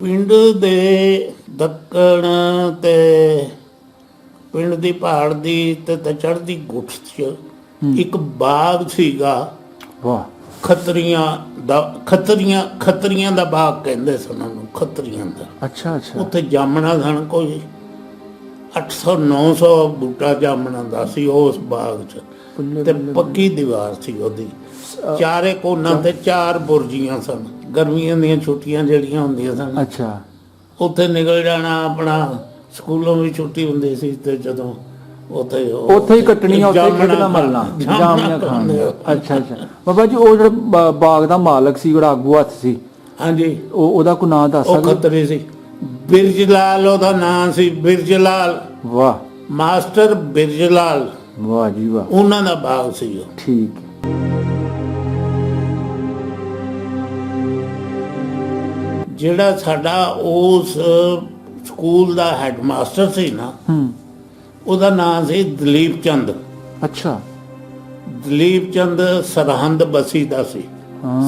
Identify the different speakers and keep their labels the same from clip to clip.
Speaker 1: ਪਿੰਡ ਦੇ ਦੱਖਣ ਤੇ ਪਿੰਡ ਦੀ ਪਹਾੜ ਦੀ ਤੇ ਚੜ੍ਹਦੀ ਗੁੱਠ 'ਚ ਇੱਕ ਬਾਗ ਸੀਗਾ।
Speaker 2: ਵਾਹ।
Speaker 1: ਖੱਤਰੀਆਂ ਦਾ ਬਾਗ ਕਹਿੰਦੇ ਸਨ ਉਹਨੂੰ, ਖੱਤਰੀਆਂ ਦਾ।
Speaker 2: ਅੱਛਾ ਅੱਛਾ।
Speaker 1: ਉੱਥੇ ਜਾਮਣਾ ਸਨ, ਕੋਈ 800-900 ਬੂਟਾ ਜਾਮਣਾ ਦਾ ਸੀ ਉਸ ਬਾਗ 'ਚ। ਤੇ ਪੱਕੀ ਦੀਵਾਰ ਸੀ ਉਹਦੀ, ਚਾਰੇ ਕੋਨਾਂ ਤੇ 4 ਬੁਰਜੀਆਂ ਸਨ। ਗਰਮੀਆਂ ਦੀਆਂ ਛੁੱਟੀਆਂ ਜਿਹੜੀਆਂ ਹੁੰਦੀਆਂ ਸਨ,
Speaker 2: ਅੱਛਾ,
Speaker 1: ਉੱਥੇ ਨਿਕਲ ਜਾਣਾ। ਆਪਣਾ ਸਕੂਲੋਂ ਵੀ ਛੁੱਟੀ ਹੁੰਦੀ ਸੀ ਤੇ ਜਦੋਂ ਉੱਥੇ
Speaker 2: ਹੀ ਕੱਟਣੀਆਂ, ਉੱਥੇ ਖੇਡਣਾ ਮਲਣਾ, ਜਾਮੀਆਂ ਖਾਣੀਆਂ। ਅੱਛਾ ਅੱਛਾ। ਬਾਬਾ ਜੀ ਉਹ ਜਿਹੜਾ ਬਾਗ ਦਾ ਮਾਲਕ ਸੀ, ਜਿਹੜਾ ਆਗੂ ਹੱਥ ਸੀ,
Speaker 1: ਹਾਂਜੀ,
Speaker 2: ਉਹਦਾ ਕੋਈ ਨਾਂ ਦੱਸ ਸਕਦੇ?
Speaker 1: ਉਹ ਖੱਤਰੀ ਸੀ, ਬਿਰਜ ਲਾਲ ਉਹਦਾ ਨਾਂ ਸੀ, ਬਿਰਜ ਲਾਲ।
Speaker 2: ਵਾਹ,
Speaker 1: ਮਾਸਟਰ ਬਿਰਜ ਲਾਲ।
Speaker 2: ਵਾਹ ਜੀ ਵਾਹ।
Speaker 1: ਉਹਨਾਂ ਦਾ ਬਾਗ ਸੀ ਉਹ।
Speaker 2: ਠੀਕ ਹੈ।
Speaker 1: ਜਿਹੜਾ ਸਾਡਾ ਉਸ ਸਕੂਲ ਦਾ ਹੈਡਮਾਸਟਰ ਸੀ ਨਾ, ਉਹਦਾ ਨਾਮ ਸੀ ਦਲੀਪ ਚੰਦ।
Speaker 2: ਅੱਛਾ।
Speaker 1: ਦਲੀਪ ਚੰਦ ਸਰਹੰਦ ਬਸੀ ਦਾ ਸੀ।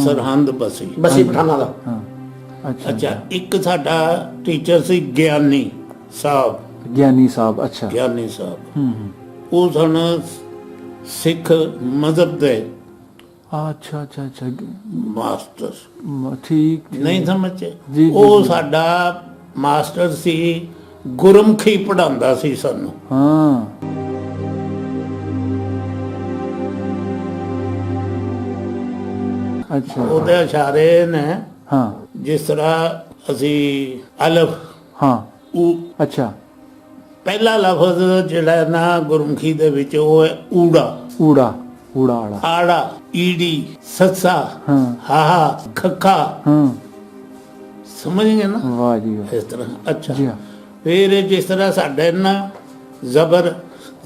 Speaker 1: ਸਰਹੰਦ ਬਸੀ ਪਠਾਣਾ ਦਾ। ਅੱਛਾ। ਇੱਕ ਸਾਡਾ ਟੀਚਰ ਸੀ ਗਿਆਨੀ ਸਾਹਿਬ।
Speaker 2: ਗਿਆਨੀ ਸਾਹਿਬ। ਅੱਛਾ।
Speaker 1: ਗਿਆਨੀ ਸਾਹਿਬ ਉਹ ਸਨ ਸਿੱਖ ਮਜ਼ਹਬ ਦੇ।
Speaker 2: ਅੱਛਾ ਅੱਛਾ ਅੱਛਾ।
Speaker 1: ਮਾਸਟਰ।
Speaker 2: ਠੀਕ
Speaker 1: ਨਹੀਂ ਸਮਝੇ?
Speaker 2: ਜੀ।
Speaker 1: ਉਹ ਸਾਡਾ ਮਾਸਟਰ ਸੀ, ਗੁਰਮੁਖੀ ਪੜ੍ਹਾਉਂਦਾ ਸੀ ਸਾਨੂੰ।
Speaker 2: ਹਾਂ। ਅੱਛਾ।
Speaker 1: ਉਹਦੇ ਇਸ਼ਾਰੇ ਨੇ,
Speaker 2: ਹਾਂ,
Speaker 1: ਜਿਸ ਤਰ੍ਹਾਂ ਅਸੀਂ ਅਲਫ।
Speaker 2: ਹਾਂ।
Speaker 1: ਉਹ
Speaker 2: ਅੱਛਾ।
Speaker 1: ਪਹਿਲਾ ਲਫ਼ਜ਼ ਜਿਹੜਾ ਨਾ ਗੁਰਮੁਖੀ ਦੇ ਵਿੱਚ ਉਹ ਹੈ ਊੜਾ।
Speaker 2: ਊੜਾ, ਊੜਾ ਆੜਾ,
Speaker 1: ਆੜਾ, ਈੜੀ, ਸੱਸਾ,
Speaker 2: ਹਾਂ,
Speaker 1: ਹਾਹਾ, ਖੱਖਾ।
Speaker 2: ਹਾਂ।
Speaker 1: ਸਮਝ ਗਏ ਨਾ?
Speaker 2: ਵਾਹ ਜੀ ਵਾਹ।
Speaker 1: ਇਸ ਤਰ੍ਹਾਂ। ਅੱਛਾ।
Speaker 2: ਜੀ ਹਾਂ।
Speaker 1: ਫਿਰ ਜਿਸ ਤਰ੍ਹਾਂ ਸਾਡੇ ਨਾ ਜ਼ਬਰ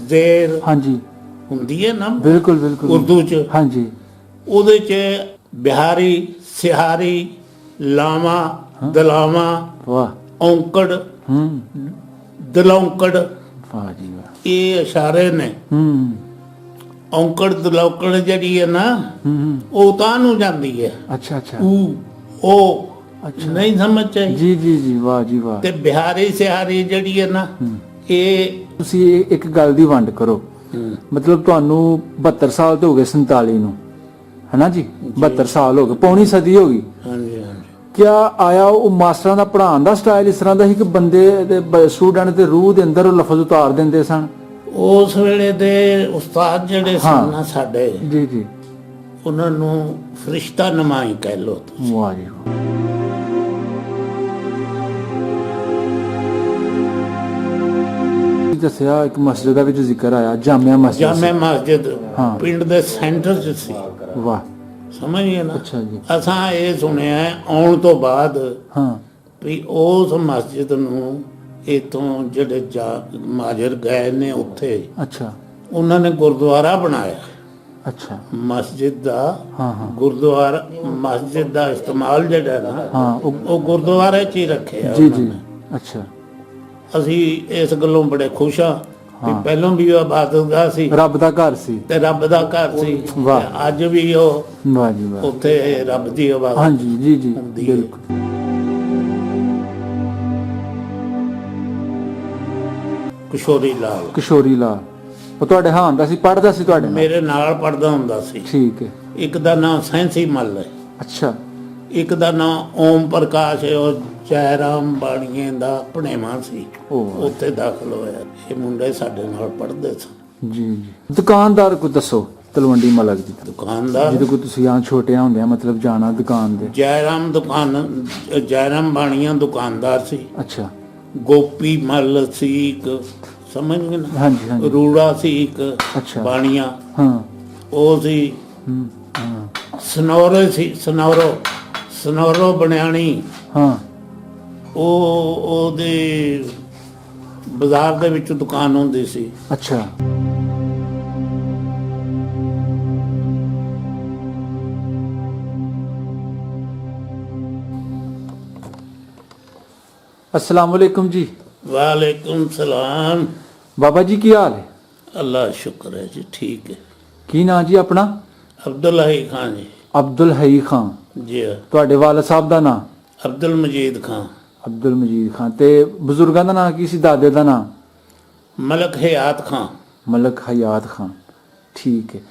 Speaker 1: ਜ਼ੇਰ
Speaker 2: ਹਾਂਜੀ,
Speaker 1: ਹੁੰਦੀ ਹੈ ਨਾ
Speaker 2: ਬਿਲਕੁਲ ਬਿਲਕੁਲ
Speaker 1: ਉਰਦੂ 'ਚ,
Speaker 2: ਹਾਂਜੀ,
Speaker 1: ਉਹਦੇ 'ਚ ਬਿਹਾਰੀ, ਸਿਹਾਰੀ, ਲਾਵਾਂ, ਦਲਾਵਾਂ,
Speaker 2: ਵਾਹ,
Speaker 1: ਔਂਕੜ, ਦਲੌਂਕੜ,
Speaker 2: ਵਾਹ ਜੀ ਵਾਹ।
Speaker 1: ਇਹ ਇਸ਼ਾਰੇ ਨੇ। ਔਂਕੜ ਦਲੌਂਕੜ ਜਿਹੜੀ ਹੈ ਨਾ, ਉਹ ਤਾਂ ਨੂੰ ਜਾਂਦੀ ਹੈ।
Speaker 2: ਅੱਛਾ ਅੱਛਾ।
Speaker 1: ਉਹ
Speaker 2: ਅੱਛਾ।
Speaker 1: ਨਹੀਂ ਸਮਝ ਚਾਹੀ।
Speaker 2: ਜੀ ਜੀ ਜੀ, ਵਾਹ ਜੀ ਵਾਹ।
Speaker 1: ਤੇ ਬਿਹਾਰੀ ਸਿਹਾਰੀ ਜਿਹੜੀ ਹੈ ਨਾ, ਇਹ
Speaker 2: ਤੁਸੀਂ ਇੱਕ ਗੱਲ ਦੀ ਵੰਡ ਕਰੋ। ਮਤਲਬ ਤੁਹਾਨੂੰ 72 ਸਾਲ ਤੋਂ ਹੋ ਗਏ, 47 ਨੂੰ, ਹੈਨਾ ਜੀ? 72 ਸਾਲ ਹੋ ਗਏ, ਪੌਣੀ ਸਦੀ ਹੋ ਗਈ।
Speaker 1: ਹਾਂਜੀ ਹਾਂਜੀ।
Speaker 2: ਕਿਆ ਆਇਆ ਉਹ ਮਾਸਟਰਾਂ ਦਾ ਪੜ੍ਹਾਉਣ ਦਾ ਸਟਾਈਲ ਇਸ ਤਰ੍ਹਾਂ ਦਾ ਸੀ ਕਿ ਬੰਦੇ ਦੇ ਸਟੂਡੈਂਟ ਦੇ ਰੂਹ ਦੇ ਅੰਦਰ ਉਹ ਲਫ਼ਜ਼ ਉਤਾਰ ਦਿੰਦੇ ਸਨ?
Speaker 1: ਉਸ ਵੇਲੇ ਦੇ ਉਸਤਾਦ ਜਿਹੜੇ ਸਨ ਨਾ ਸਾਡੇ,
Speaker 2: ਜੀ ਜੀ,
Speaker 1: ਉਹਨਾਂ ਨੂੰ ਫਰਿਸ਼ਤਾ ਨਮਾਈ ਕਹਿ ਲੋ ਤੁਸੀਂ।
Speaker 2: ਵਾਹ ਜੀ ਵਾਹ। ਦੱਸਿਆ ਇੱਕ ਮਸਜਿਦ ਦਾ ਵਿੱਚ ਜ਼ਿਕਰ ਆਇਆ, ਜਾਮਿਆ ਮਸਜਿਦ।
Speaker 1: ਜਾਮਿਆ ਮਸਜਿਦ
Speaker 2: ਹਾਂ।
Speaker 1: ਪਿੰਡ ਦੇ ਸੈਂਟਰ 'ਚ ਸੀ।
Speaker 2: ਵਾਹ।
Speaker 1: ਸਮਝ ਗਏ ਨਾ?
Speaker 2: ਅੱਛਾ ਜੀ।
Speaker 1: ਅਸਾਂ ਇਹ ਸੁਣਿਆ ਆਉਣ ਤੋਂ ਬਾਅਦ
Speaker 2: ਹਾਂ।
Speaker 1: ਵੀ ਉਸ ਮਸਜਿਦ ਨੂੰ ਇਥੋਂ ਜਿਹੜੇ ਮਾਜਰ ਗਏ ਨੇ ਉੱਥੇ,
Speaker 2: ਅੱਛਾ।
Speaker 1: ਉਹਨਾਂ ਨੇ ਗੁਰਦੁਆਰਾ ਬਣਾਇਆ।
Speaker 2: ਅੱਛਾ।
Speaker 1: ਮਸਜਿਦ ਦਾ,
Speaker 2: ਹਾਂ ਹਾਂ,
Speaker 1: ਗੁਰਦੁਆਰਾ, ਮਸਜਿਦ ਦਾ ਇਸਤੇਮਾਲ ਜਿਹੜਾ ਨਾ,
Speaker 2: ਹਾਂ,
Speaker 1: ਉਹ ਗੁਰਦੁਆਰੇ 'ਚ ਹੀ ਰੱਖਿਆ
Speaker 2: ਜੀ
Speaker 1: ਉਹਨਾਂ
Speaker 2: ਜੀ।
Speaker 1: ਨੇ।
Speaker 2: ਅੱਛਾ।
Speaker 1: ਅਸੀਂ ਇਸ ਗੱਲੋਂ ਬੜੇ ਖੁਸ਼ ਹਾਂ ਕਿ ਪਹਿਲਾਂ ਵੀ ਉਹ ਇਬਾਦਤਗਾਹ ਸੀ,
Speaker 2: ਰੱਬ ਦਾ ਘਰ ਸੀ
Speaker 1: ਤੇ ਰੱਬ ਦਾ ਘਰ ਸੀ।
Speaker 2: ਵਾਹ।
Speaker 1: ਤੇ ਅੱਜ ਵੀ ਉਹ,
Speaker 2: ਵਾਹ ਜੀ ਵਾਹ।
Speaker 1: ਉੱਥੇ ਰੱਬ ਦੀ ਇਬਾਦਤ।
Speaker 2: ਹਾਂਜੀ ਜੀ ਜੀ,
Speaker 1: ਹੁੰਦੀ ਹੈ।
Speaker 2: ਬਿਲਕੁਲ।
Speaker 1: ਕਿਸ਼ੋਰੀ ਲਾਲ,
Speaker 2: ਕਿਸ਼ੋਰੀ ਲਾਲ, ਉਹ ਤੁਹਾਡੇ ਹਾਂ ਦਾ ਸੀ, ਪੜ੍ਹਦਾ ਸੀ ਤੁਹਾਡੇ ਨਾਲ?
Speaker 1: ਮੇਰੇ ਨਾਲ ਪੜਦਾ ਹੁੰਦਾ ਸੀ।
Speaker 2: ਠੀਕ ਹੈ।
Speaker 1: ਇੱਕ ਦਾ ਨਾਮ ਸੈਂਸੀ ਮੱਲ ਹੈ,
Speaker 2: ਅੱਛਾ।
Speaker 1: ਇੱਕ ਦਾ ਨਾਮ ਓਮ ਪ੍ਰਕਾਸ਼ ਹੈ। ਉਹ ਜੈਰਾਮ ਬਾਣੀਏ ਦਾ ਭਣੇਵਾ ਸੀ,
Speaker 2: ਉਹ
Speaker 1: ਉੱਥੇ ਦਾਖਲ ਹੋਇਆ। ਇਹ ਮੁੰਡੇ ਸਾਡੇ ਨਾਲ ਪੜ੍ਹਦੇ ਸਨ।
Speaker 2: ਜੀ ਜੀ। ਦੁਕਾਨਦਾਰ ਕੋ ਦੱਸੋ ਤਲਵੰਡੀ ਮਲਕ ਦੀ,
Speaker 1: ਦੁਕਾਨਦਾਰ
Speaker 2: ਜਿਹਦੇ ਕੋ ਤੁਸੀਂ ਆ ਛੋਟਿਆਂ ਹੁੰਦਿਆਂ ਮਤਲਬ ਜਾਣਾ ਦੁਕਾਨ ਦੇ?
Speaker 1: ਜੈਰਾਮ ਬਾਣੀਆ ਦੁਕਾਨਦਾਰ ਸੀ।
Speaker 2: ਅੱਛਾ।
Speaker 1: ਗੋਪੀ ਮੱਲ ਸੀ ਇੱਕ, ਸਮਝ ਗਏ ਨਾ?
Speaker 2: ਹਾਂਜੀ ਹਾਂਜੀ।
Speaker 1: ਰੂੜਾ ਸੀ ਇੱਕ
Speaker 2: ਅੱਛਾ।
Speaker 1: ਬਾਣੀਆ,
Speaker 2: ਹਾਂ।
Speaker 1: ਉਹ ਸੀ।
Speaker 2: ਹਾਂ।
Speaker 1: ਸਨੌਰੇ ਸੀ, ਸਨੌਰੋ ਬਣਿਆਣੀ।
Speaker 2: ਹਾਂ।
Speaker 1: ਉਹਦੇ ਬਾਜ਼ਾਰ ਦੇ ਵਿੱਚ ਦੁਕਾਨ ਹੁੰਦੀ ਸੀ।
Speaker 2: ਅੱਛਾ। अस्सलाम वालेकुम जी।
Speaker 1: वालेकुम सलाम।
Speaker 2: बाबा जी की हाल है?
Speaker 1: अल्लाह शुक्र है जी, ठीक है।
Speaker 2: की ना जी अपना?
Speaker 1: अब्दुल हई खान जी।
Speaker 2: अब्दुल हई खान
Speaker 1: जी।
Speaker 2: ਤੁਹਾਡੇ ਵਾਲਦ ਸਾਹਿਬ ਦਾ ਨਾਂ?
Speaker 1: अब्दुल मजीद खान।
Speaker 2: ਅਬਦੁਲ ਮਜੀਦ ਖਾਨ। ਤੇ ਬਜ਼ੁਰਗਾਂ ਦਾ ਨਾਂ ਕੀ ਸੀ, ਦਾਦੇ ਦਾ ਨਾਂ?
Speaker 1: ਮਲਕ ਹਯਾਤ ਖਾਂ।
Speaker 2: ਮਲਕ ਹਯਾਤ ਖਾਨ, ਠੀਕ ਹੈ।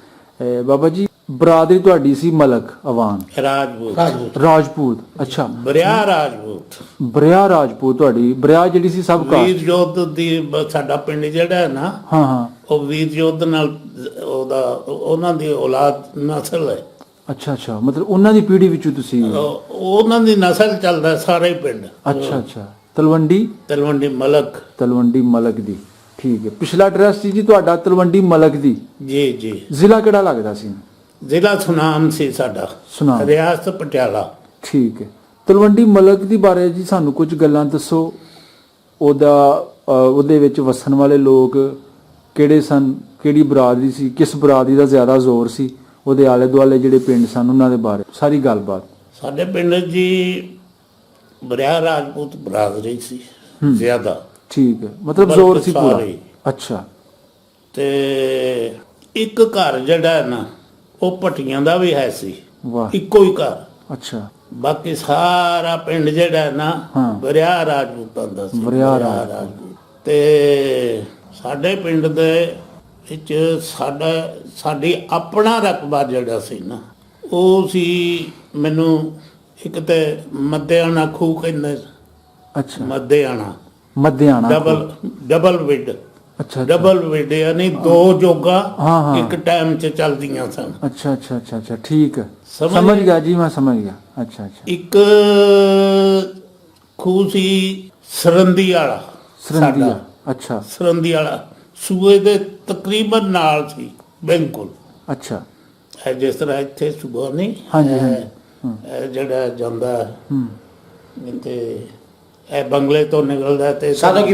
Speaker 2: ਬਾਬਾ ਜੀ ਬਰਾਦਰੀ ਤੁਹਾਡੀ ਸੀ ਮਲਕ ਅਵਾਨ ਰਾਜਪੂਤ, ਅੱਛਾ,
Speaker 1: ਬਰਿਆ ਰਾਜਪੂਤ।
Speaker 2: ਬਰਿਆ ਰਾਜਪੂਤ ਤੁਹਾਡੀ, ਬਰਿਆ ਜਿਹੜੀ ਸੀ ਸਭ ਕਾਸਟ।
Speaker 1: ਵੀਰ ਜੋਧ ਦੀ ਸਾਡਾ ਪਿੰਡ ਜਿਹੜਾ ਹੈ ਨਾ,
Speaker 2: ਹਾਂ ਹਾਂ,
Speaker 1: ਉਹ ਵੀਰ ਜੋਧ ਨਾਲ ਉਹਨਾਂ ਦੀ ਔਲਾਦ ਨਸਲ ਹੈ।
Speaker 2: ਅੱਛਾ ਅੱਛਾ, ਮਤਲਬ ਉਹਨਾਂ ਦੀ ਪੀੜ੍ਹੀ ਵਿੱਚੋਂ ਤੁਸੀਂ?
Speaker 1: ਉਹਨਾਂ ਦੀ ਨਸਲ ਚੱਲਦਾ ਸਾਰੇ ਪਿੰਡ।
Speaker 2: ਅੱਛਾ ਅੱਛਾ, ਤਲਵੰਡੀ ਤਲਵੰਡੀ ਮਲਕ ਦੀ, ਠੀਕ ਹੈ। ਪਿਛਲਾ ਐਡਰੈਸ ਸੀ ਜੀ ਤੁਹਾਡਾ ਤਲਵੰਡੀ ਮਲਕ ਦੀ?
Speaker 1: ਜੀ ਜੀ।
Speaker 2: ਜ਼ਿਲ੍ਹਾ ਕਿਹੜਾ ਲੱਗਦਾ ਸੀ?
Speaker 1: ਜ਼ਿਲ੍ਹਾ ਸੁਨਾਮ ਸੀ ਸਾਡਾ,
Speaker 2: ਸੁਨਾਮ,
Speaker 1: ਰਿਆਸਤ ਪਟਿਆਲਾ।
Speaker 2: ਠੀਕ ਹੈ। ਤਲਵੰਡੀ ਮਲਕ ਦੀ ਬਾਰੇ ਜੀ ਸਾਨੂੰ ਕੁਝ ਗੱਲਾਂ ਦੱਸੋ। ਉਹਦੇ ਵਿੱਚ ਵਸਣ ਵਾਲੇ ਲੋਕ ਕਿਹੜੇ ਸਨ, ਕਿਹੜੀ ਬਰਾਦਰੀ ਸੀ, ਕਿਸ ਬਰਾਦਰੀ ਦਾ ਜ਼ਿਆਦਾ ਜ਼ੋਰ ਸੀ, ਉਹਦੇ ਆਲੇ ਦੁਆਲੇ ਜਿਹੜੇ ਪਿੰਡ ਸਨ ਉਹਨਾਂ ਦੇ ਬਾਰੇ ਸਾਰੀ ਗੱਲਬਾਤ।
Speaker 1: ਸਾਡੇ ਪਿੰਡ ਜੀ ਬਰਿਆ ਰਾਜਪੂਤ ਬਰਾਦਰੀ ਸੀ ਜ਼ਿਆਦਾ,
Speaker 2: ਠੀਕ ਹੈ, ਮਤਲਬ ਜ਼ੋਰ ਸੀ ਪੂਰਾ। ਅੱਛਾ।
Speaker 1: ਤੇ ਇੱਕ ਘਰ ਜਿਹੜਾ ਹੈ ਨਾ ਉਹ ਭੱਟੀਆਂ ਦਾ ਵੀ ਹੈ ਸੀ।
Speaker 2: ਵਾਹ,
Speaker 1: ਇੱਕੋ ਹੀ ਘਰ।
Speaker 2: ਅੱਛਾ।
Speaker 1: ਬਾਕੀ ਸਾਰਾ ਪਿੰਡ ਜਿਹੜਾ ਹੈ ਨਾ ਬਰਿਆ ਰਾਜਪੂਤਾਂ ਦਾ ਸੀ।
Speaker 2: ਬਰਿਆ ਰਾਜਪੂਤ।
Speaker 1: ਤੇ ਸਾਡੇ ਪਿੰਡ ਦੇ ਵਿੱਚ ਸਾਡੀ ਆਪਣਾ ਰਕਬਾ ਜਿਹੜਾ ਸੀ ਨਾ ਉਹ ਸੀ, ਮੈਨੂੰ ਇੱਕ ਤੇ ਮੱਧਿਆਣਾ ਖੂਹ ਕਹਿੰਦੇ।
Speaker 2: ਅੱਛਾ,
Speaker 1: ਮੱਧਿਆਣਾ ਡਬਲ ਵਿਡ। ਅੱਛਾ, ਡਬਲ ਵਿਡ ਯਾਨੀ ਦੋ ਜੋਗਾ ਇੱਕ ਟਾਈਮ 'ਚ ਚੱਲਦੀਆਂ ਸਨ।
Speaker 2: ਅੱਛਾ ਅੱਛਾ ਅੱਛਾ ਅੱਛਾ, ਠੀਕ ਹੈ, ਸਮਝ ਗਿਆ ਜੀ, ਮੈਂ ਸਮਝ ਗਿਆ। ਅੱਛਾ ਅੱਛਾ।
Speaker 1: ਇੱਕ ਖੂਹ ਸੀ ਸਰੰਦੀ ਵਾਲਾ ਸਾਡਾ।
Speaker 2: ਅੱਛਾ,
Speaker 1: ਸਰੰਦੀ ਵਾਲਾ ਸੂਏ ਦੇ ਤਕਰੀਬਨ ਨਾਲ ਸੀ, ਬਿਲਕੁਲ।
Speaker 2: ਅੱਛਾ,
Speaker 1: ਜਿਸ ਤਰ੍ਹਾਂ ਇੱਥੇ ਸੂਆ ਨਹੀਂ, ਜਿਹੜਾ ਜਾਂਦਾ ਤੇ ਇਹ ਬੰਗਲੇ ਤੋਂ ਨਿਕਲਦਾ ਤੇ ਸਾਧੋ ਕੀ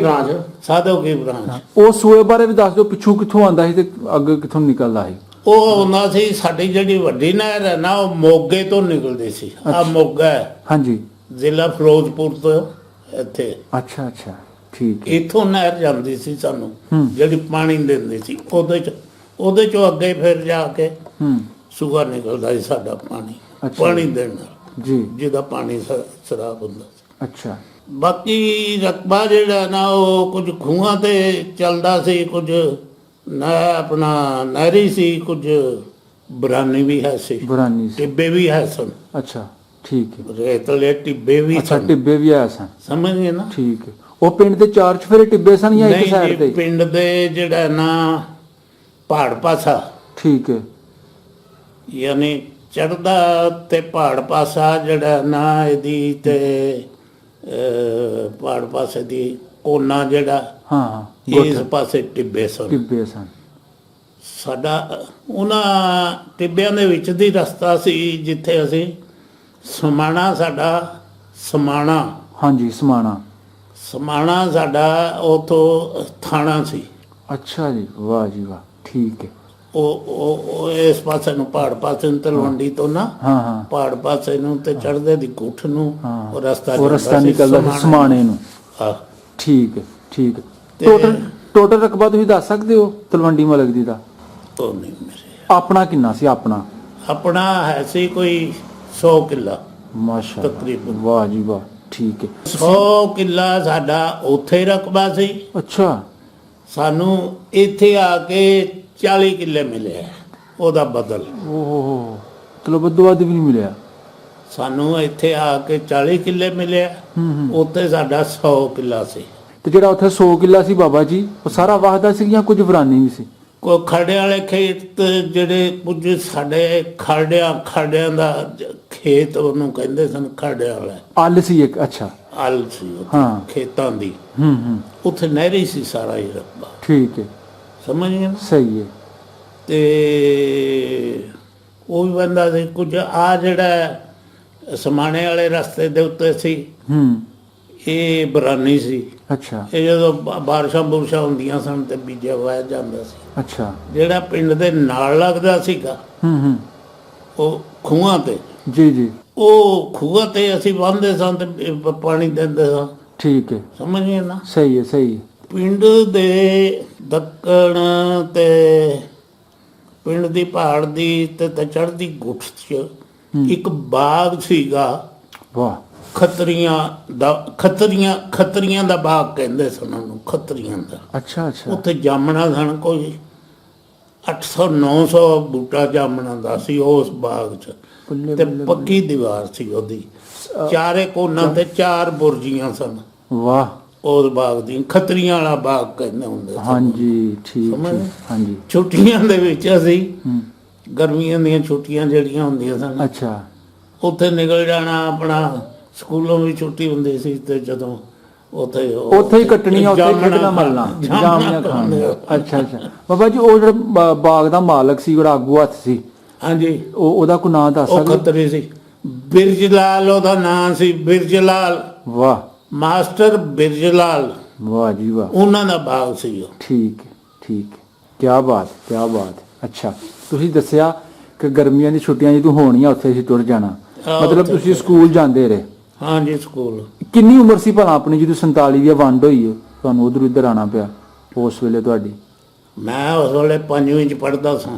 Speaker 1: ਬ੍ਰਾਂਚ।
Speaker 2: ਉਹ ਸੂਏ ਬਾਰੇ ਵੀ ਦੱਸ ਦਿਓ, ਪਿੱਛੋਂ ਕਿੱਥੋਂ ਆਉਂਦਾ ਸੀ ਤੇ ਅੱਗੇ ਕਿੱਥੋਂ ਨਿਕਲਦਾ ਸੀ?
Speaker 1: ਉਹ ਆਉਂਦਾ ਸੀ, ਸਾਡੀ ਜਿਹੜੀ ਵੱਡੀ ਨਹਿਰ ਹੈ ਨਾ ਉਹ ਮੋਗੇ ਤੋਂ ਨਿਕਲਦੀ ਸੀ। ਆ ਮੋਗਾ ਹੈ, ਹਾਂਜੀ, ਜ਼ਿਲ੍ਹਾ ਫਿਰੋਜ਼ਪੁਰ ਤੋਂ ਇੱਥੇ।
Speaker 2: ਅੱਛਾ ਅੱਛਾ, ਠੀਕ ਹੈ।
Speaker 1: ਇੱਥੋਂ ਨਹਿਰ ਜਾਂਦੀ ਸੀ ਸਾਨੂੰ, ਜਿਹੜੀ ਪਾਣੀ ਦਿੰਦੀ ਸੀ। ਉਹਦੇ ਚੋਂ ਅੱਗੇ ਫਿਰ ਜਾ ਕੇ ਸੂਆ ਨਿਕਲਦਾ ਸੀ ਸਾਡਾ ਪਾਣੀ ਦੇਣ ਨਾਲ ਜੀ, ਜਿਹਦਾ ਪਾਣੀ ਸ਼ਰਾਬ ਹੁੰਦਾ ਸੀ।
Speaker 2: ਅੱਛਾ।
Speaker 1: ਬਾਕੀ ਰਕਬਾ ਜਿਹੜਾ ਨਾ ਉਹ ਕੁਝ ਖੂਹਾਂ ਤੇ ਚੱਲਦਾ ਸੀ, ਕੁਝ ਆਪਣਾ ਨਹਿਰੀ ਸੀ, ਕੁਝ ਬਰਾਨੀ ਵੀ ਹੈ ਸੀ, ਟਿੱਬੇ ਵੀ ਹੈ ਸਨ।
Speaker 2: ਅੱਛਾ, ਠੀਕ ਹੈ।
Speaker 1: ਰੇਤਲੇ ਟਿੱਬੇ ਵੀ ਸਨ।
Speaker 2: ਅੱਛਾ, ਟਿੱਬੇ ਵੀ ਹੈ ਸਨ, ਸਮਝ
Speaker 1: ਗਏ ਨਾ?
Speaker 2: ਠੀਕ ਹੈ। ਉਹ ਪਿੰਡ ਦੇ ਚਾਰ ਚੁਫੇਰੇ ਟਿੱਬੇ ਸਨ ਜਾਂ ਇੱਕ ਸਾਈਡ ਤੇ?
Speaker 1: ਪਿੰਡ ਦੇ ਜਿਹੜਾ ਨਾ ਪਹਾੜ ਪਾਸਾ, ਠੀਕ ਹੈ, ਯਾਨੀ ਚੜ੍ਹਦਾ ਤੇ ਪਹਾੜ ਪਾਸਾ ਜਿਹੜਾ ਨਾ ਇਹਦੀ ਤੇ ਪਹਾੜ ਪਾਸੇ ਦੀ ਕੋਨਾ ਜਿਹੜਾ, ਇਸ ਪਾਸੇ ਟਿੱਬੇ ਸਨ। ਸਾਡਾ ਉਹਨਾਂ ਟਿੱਬਿਆਂ ਦੇ ਵਿੱਚ ਦੀ ਰਸਤਾ ਸੀ ਜਿੱਥੇ ਅਸੀਂ ਸਮਾਣਾ ਸਾਡਾ ਉੱਥੋਂ ਥਾਣਾ ਸੀ। ਅੱਛਾ ਜੀ, ਵਾਹ ਜੀ ਵਾਹ, ਠੀਕ ਹੈ। ਉਹ ਇਸ ਪਾਸੇ ਨੂੰ ਪਹਾੜ ਪਾਸੇ ਨੂੰ ਤਲਵੰਡੀ ਤੋਂ ਨਾ ਪਹਾੜ ਪਾਸੇ ਨੂੰ ਤੇ ਚੜ੍ਹਦੇ ਦੀ ਗੁੱਠ ਨੂੰ ਉਹ ਰਸਤਾ ਨਿਕਲਦਾ ਸੀ ਸਮਾਣੇ ਨੂੰ।
Speaker 2: ਠੀਕ ਹੈ, ਠੀਕ ਹੈ। ਟੋਟਲ ਰਕਬਾ ਤੁਸੀਂ ਦੱਸ ਸਕਦੇ ਹੋ ਤਲਵੰਡੀ ਮਲਕ ਦੀ ਦਾ?
Speaker 1: ਨਹੀਂ, ਮੇਰੇ
Speaker 2: ਆਪਣਾ ਕਿੰਨਾ ਸੀ?
Speaker 1: ਆਪਣਾ ਹੈ ਸੀ ਕੋਈ 100 ਕਿੱਲਾ
Speaker 2: ਮਾਸ਼ਾ ਤਕਰੀਬਨ। ਵਾਹ ਜੀ ਵਾਹ, ਠੀਕ ਹੈ।
Speaker 1: 100 ਕਿੱਲਾ ਸਾਡਾ ਉੱਥੇ ਰਕਬਾ ਸੀ। ਅੱਛਾ। ਸਾਨੂੰ ਇੱਥੇ ਆ ਕੇ 40 ਕਿੱਲੇ ਮਿਲੇ ਉਹਦਾ ਬਦਲ।
Speaker 2: ਓਹ, ਚਲੋ ਵੱਧ ਵੀ ਨਹੀਂ ਮਿਲਿਆ
Speaker 1: ਸਾਨੂੰ। ਇੱਥੇ ਆ ਕੇ 40 ਕਿੱਲੇ ਮਿਲੇ, ਉੱਥੇ ਸਾਡਾ 100 ਕਿੱਲਾ ਸੀ।
Speaker 2: ਤੇ ਜਿਹੜਾ ਉੱਥੇ 100 ਕਿੱਲਾ ਸੀ ਬਾਬਾ ਜੀ, ਉਹ ਸਾਰਾ ਵਾਹਦਾ ਸੀ ਜਾਂ ਕੁਝ ਵਿਰਾਨੀ ਵੀ ਸੀ?
Speaker 1: ਕੋਈ ਖਰੜੇ ਵਾਲੇ ਖੇਤ, ਜਿਹੜੇ ਕੁਝ ਸਾਡੇ ਖਰੜਿਆਂ ਦਾ ਖੇਤ ਉਹਨੂੰ ਕਹਿੰਦੇ ਸਨ, ਖਰੜਿਆਂ ਵਾਲਾ
Speaker 2: ਅੱਲ ਸੀ ਇੱਕ। ਅੱਛਾ,
Speaker 1: ਅੱਲ ਸੀ ਖੇਤਾਂ ਦੀ। ਉੱਥੇ ਨਹਿਰੀ ਸੀ ਸਾਰਾ ਹੀ ਰਕਬਾ। ਠੀਕ ਹੈ, ਸਮਝ ਗਏ ਨਾ? ਸਹੀ ਹੈ। ਤੇ ਉਹ ਵੀ ਬੰਦਾ ਸੀ। ਕੁਝ ਆ ਜਿਹੜਾ ਸਮਾਣੇ ਵਾਲੇ ਰਸਤੇ ਦੇ ਉੱਤੇ ਸੀ, ਇਹ ਬਰਾਨੀ ਸੀ। ਅੱਛਾ। ਇਹ ਜਦੋਂ ਬਾਰਿਸ਼ਾਂ ਹੁੰਦੀਆਂ ਸਨ ਤੇ ਬੀਜਿਆ ਵਾਇਆ ਜਾਂਦਾ ਸੀ। ਅੱਛਾ। ਜਿਹੜਾ ਪਿੰਡ ਦੇ ਨਾਲ ਲੱਗਦਾ ਸੀਗਾ ਉਹ ਖੂਹਾਂ ਤੇ, ਜੀ, ਉਹ ਖੂਹਾਂ ਤੇ ਅਸੀਂ ਬੰਨ੍ਹਦੇ ਸਾਂ ਤੇ ਪਾਣੀ ਦਿੰਦੇ ਸਾਂ। ਠੀਕ ਹੈ, ਸਮਝ ਗਏ ਨਾ? ਸਹੀ ਹੈ, ਸਹੀ ਹੈ। ਪਿੰਡ ਦੇ ਦੱਖਣ ਤੇ ਪਿੰਡ ਦੀ ਪਹਾੜ ਦੀ ਤੇ ਚੜ੍ਹਦੀ ਗੁੱਠ 'ਚ ਇੱਕ ਬਾਗ ਸੀਗਾ। ਵਾਹ। ਖੱਤਰੀਆਂ ਦਾ ਬਾਗ ਕਹਿੰਦੇ ਸਨ ਉਹਨੂੰ, ਖੱਤਰੀਆਂ ਦਾ।
Speaker 2: ਅੱਛਾ ਅੱਛਾ।
Speaker 1: ਉੱਥੇ ਜਾਮਣਾ ਸਨ, ਕੋਈ 800-900 ਬੂਟਾ ਜਾਮਣਾ ਦਾ ਸੀ ਉਸ ਬਾਗ 'ਚ। ਤੇ ਪੱਕੀ ਦੀਵਾਰ ਸੀ ਉਹਦੀ, ਚਾਰੇ ਕੋਨਾਂ ਤੇ 4 ਬੁਰਜੀਆਂ ਸਨ।
Speaker 2: ਵਾਹ।
Speaker 1: ਉਸ ਬਾਗ ਦੀ ਖੱਤਰੀਆਂ ਵਾਲਾ ਬਾਗ ਕਹਿੰਦੇ ਹੁੰਦੇ ਸਨ।
Speaker 2: ਹਾਂਜੀ ਠੀਕ ਹਾਂਜੀ।
Speaker 1: ਛੁੱਟੀਆਂ ਦੇ ਵਿੱਚ ਅਸੀਂ ਗਰਮੀਆਂ ਦੀਆਂ ਛੁੱਟੀਆਂ ਜਿਹੜੀਆਂ ਹੁੰਦੀਆਂ ਸਨ,
Speaker 2: ਅੱਛਾ,
Speaker 1: ਉੱਥੇ ਨਿਕਲ ਜਾਣਾ। ਆਪਣਾ ਸਕੂਲੋਂ ਵੀ ਛੁੱਟੀ ਹੁੰਦੀ ਸੀ ਤੇ ਜਦੋਂ ਉੱਥੇ
Speaker 2: ਹੀ ਕੱਟਣੀਆਂ, ਉੱਥੇ ਹੀ ਖੇਡਣਾ ਮਲਣਾ, ਜਾਮੀਆਂ ਖਾਣ। ਅੱਛਾ ਅੱਛਾ। ਬਾਬਾ ਜੀ ਉਹ ਜਿਹੜਾ ਬਾਗ ਦਾ ਮਾਲਕ ਸੀ, ਜਿਹੜਾ ਆਗੂ ਹੱਥ ਸੀ,
Speaker 1: ਹਾਂਜੀ,
Speaker 2: ਉਹਦਾ ਕੋਈ ਨਾਂ ਦੱਸ ਸਕਦੇ?
Speaker 1: ਖੱਤਰੀ ਸੀ, ਬਿਰਜ ਲਾਲ ਉਹਦਾ ਨਾਂ ਸੀ, ਬਿਰਜ ਲਾਲ।
Speaker 2: ਵਾਹ,
Speaker 1: ਮਾਸਟਰ ਬਿਰਜ ਲਾਲ।
Speaker 2: ਵਾਹ ਜੀ ਵਾਹ।
Speaker 1: ਉਹਨਾਂ ਦਾ ਬਾਗ ਸੀ ਉਹ।
Speaker 2: ਠੀਕ ਠੀਕ, ਕਿਆ ਬਾਤ ਕਿਆ ਬਾਤ। ਅੱਛਾ, ਤੁਸੀਂ ਦੱਸਿਆ ਕਿ ਗਰਮੀਆਂ ਦੀ ਛੁੱਟੀਆਂ ਜਦੋਂ ਹੋਣੀਆਂ ਉੱਥੇ ਅਸੀਂ ਤੁਰ ਜਾਣਾ, ਮਤਲਬ ਤੁਸੀਂ ਸਕੂਲ ਜਾਂਦੇ ਰਹੇ?
Speaker 1: ਹਾਂਜੀ, ਸਕੂਲ।
Speaker 2: ਕਿੰਨੀ ਉਮਰ ਸੀ ਭਲਾ ਆਪਣੀ ਜਦੋਂ 47 ਦੀ ਵੰਡ ਹੋਈ ਹੈ, ਤੁਹਾਨੂੰ ਉਧਰ ਇੱਧਰ ਆਣਾ ਪਿਆ ਉਸ ਵੇਲੇ ਤੁਹਾਡੀ?
Speaker 1: ਮੈਂ ਉਸ ਵੇਲੇ 5ਵੀਂ 'ਚ ਪੜ੍ਹਦਾ ਸਾਂ।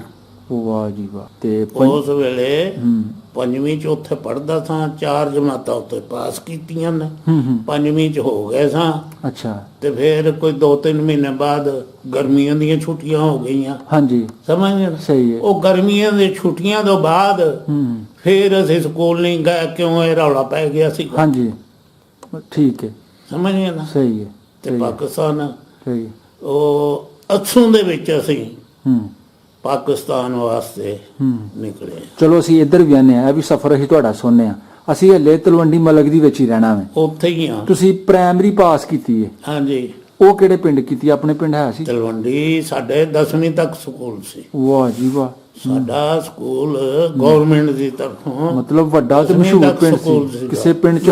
Speaker 2: ਵਾਹ ਜੀ ਵਾਹ। ਤੇ
Speaker 1: ਉਸ ਵੇਲੇ 5ਵੀਂ 'ਚ ਉੱਥੇ ਪੜ੍ਹਦਾ ਸਾਂ, 4 ਜਮਾਤਾਂ ਉੱਥੇ ਪਾਸ ਕੀਤੀਆਂ ਨੇ। 5ਵੀਂ 'ਚ ਹੋ ਗਏ ਸਾਂ।
Speaker 2: ਅੱਛਾ।
Speaker 1: ਤੇ ਫਿਰ ਕੋਈ 2-3 ਮਹੀਨੇ ਬਾਅਦ ਗਰਮੀਆਂ ਦੀਆਂ ਛੁੱਟੀਆਂ ਹੋ ਗਈਆਂ।
Speaker 2: ਹਾਂਜੀ,
Speaker 1: ਸਮਝ ਗਏ?
Speaker 2: ਸਹੀ ਹੈ।
Speaker 1: ਉਹ ਗਰਮੀਆਂ ਦੀਆਂ ਛੁੱਟੀਆਂ ਤੋਂ ਬਾਅਦ ਫਿਰ ਅਸੀਂ ਸਕੂਲ ਨਹੀਂ ਗਏ, ਕਿਉਂ? ਇਹ ਰੌਲਾ ਪੈ ਗਿਆ ਸੀ।
Speaker 2: ਹਾਂਜੀ, ਠੀਕ ਹੈ।
Speaker 1: ਸਮਝ ਗਏ ਨਾ?
Speaker 2: ਸਹੀ ਹੈ।
Speaker 1: ਤੇ ਪਾਕਿਸਤਾਨ,
Speaker 2: ਸਹੀ,
Speaker 1: ਉਹ ਅਥਰੂ ਦੇ ਵਿੱਚ ਅਸੀਂ ਪਾਕਿਸਤਾਨ ਵਾਸਤੇ ਨਿਕਲੇ।
Speaker 2: ਚਲੋ ਅਸੀਂ ਇੱਧਰ ਵੀ ਆਨੇ ਆ, ਇਹ ਵੀ ਸਫ਼ਰ ਅਸੀਂ ਤੁਹਾਡਾ ਸੁਣਨੇ ਆ। ਅਸੀਂ ਹਲੇ ਤਲਵੰਡੀ ਮਲਕ ਦੀ ਵਿੱਚ ਹੀ ਰਹਿਣਾ ਵੇ।
Speaker 1: ਉੱਥੇ ਹੀ ਆ।
Speaker 2: ਤੁਸੀਂ ਪ੍ਰਾਇਮਰੀ ਪਾਸ ਕੀਤੀ ਹੈ?
Speaker 1: ਹਾਂਜੀ।
Speaker 2: ਉਹ ਕਿਹੜੇ ਪਿੰਡ ਕੀਤੀ? ਆਪਣੇ ਪਿੰਡ ਹੈ ਸੀ?
Speaker 1: ਤਲਵੰਡੀ ਸਾਡੇ 10ਵੀਂ ਤੱਕ ਸਕੂਲ ਸੀ।
Speaker 2: ਵਾਹ ਜੀ ਵਾਹ।
Speaker 1: ਸਾਡਾ ਸਕੂਲ ਗਵਰਨਮੈਂਟ ਦੀ ਤਰਫੋਂ,
Speaker 2: ਮਤਲਬ ਵੱਡਾ ਤੇ ਮਸ਼ਹੂਰ ਪਿੰਡ ਸੀ। ਕਿਸੇ ਪਿੰਡ ਚ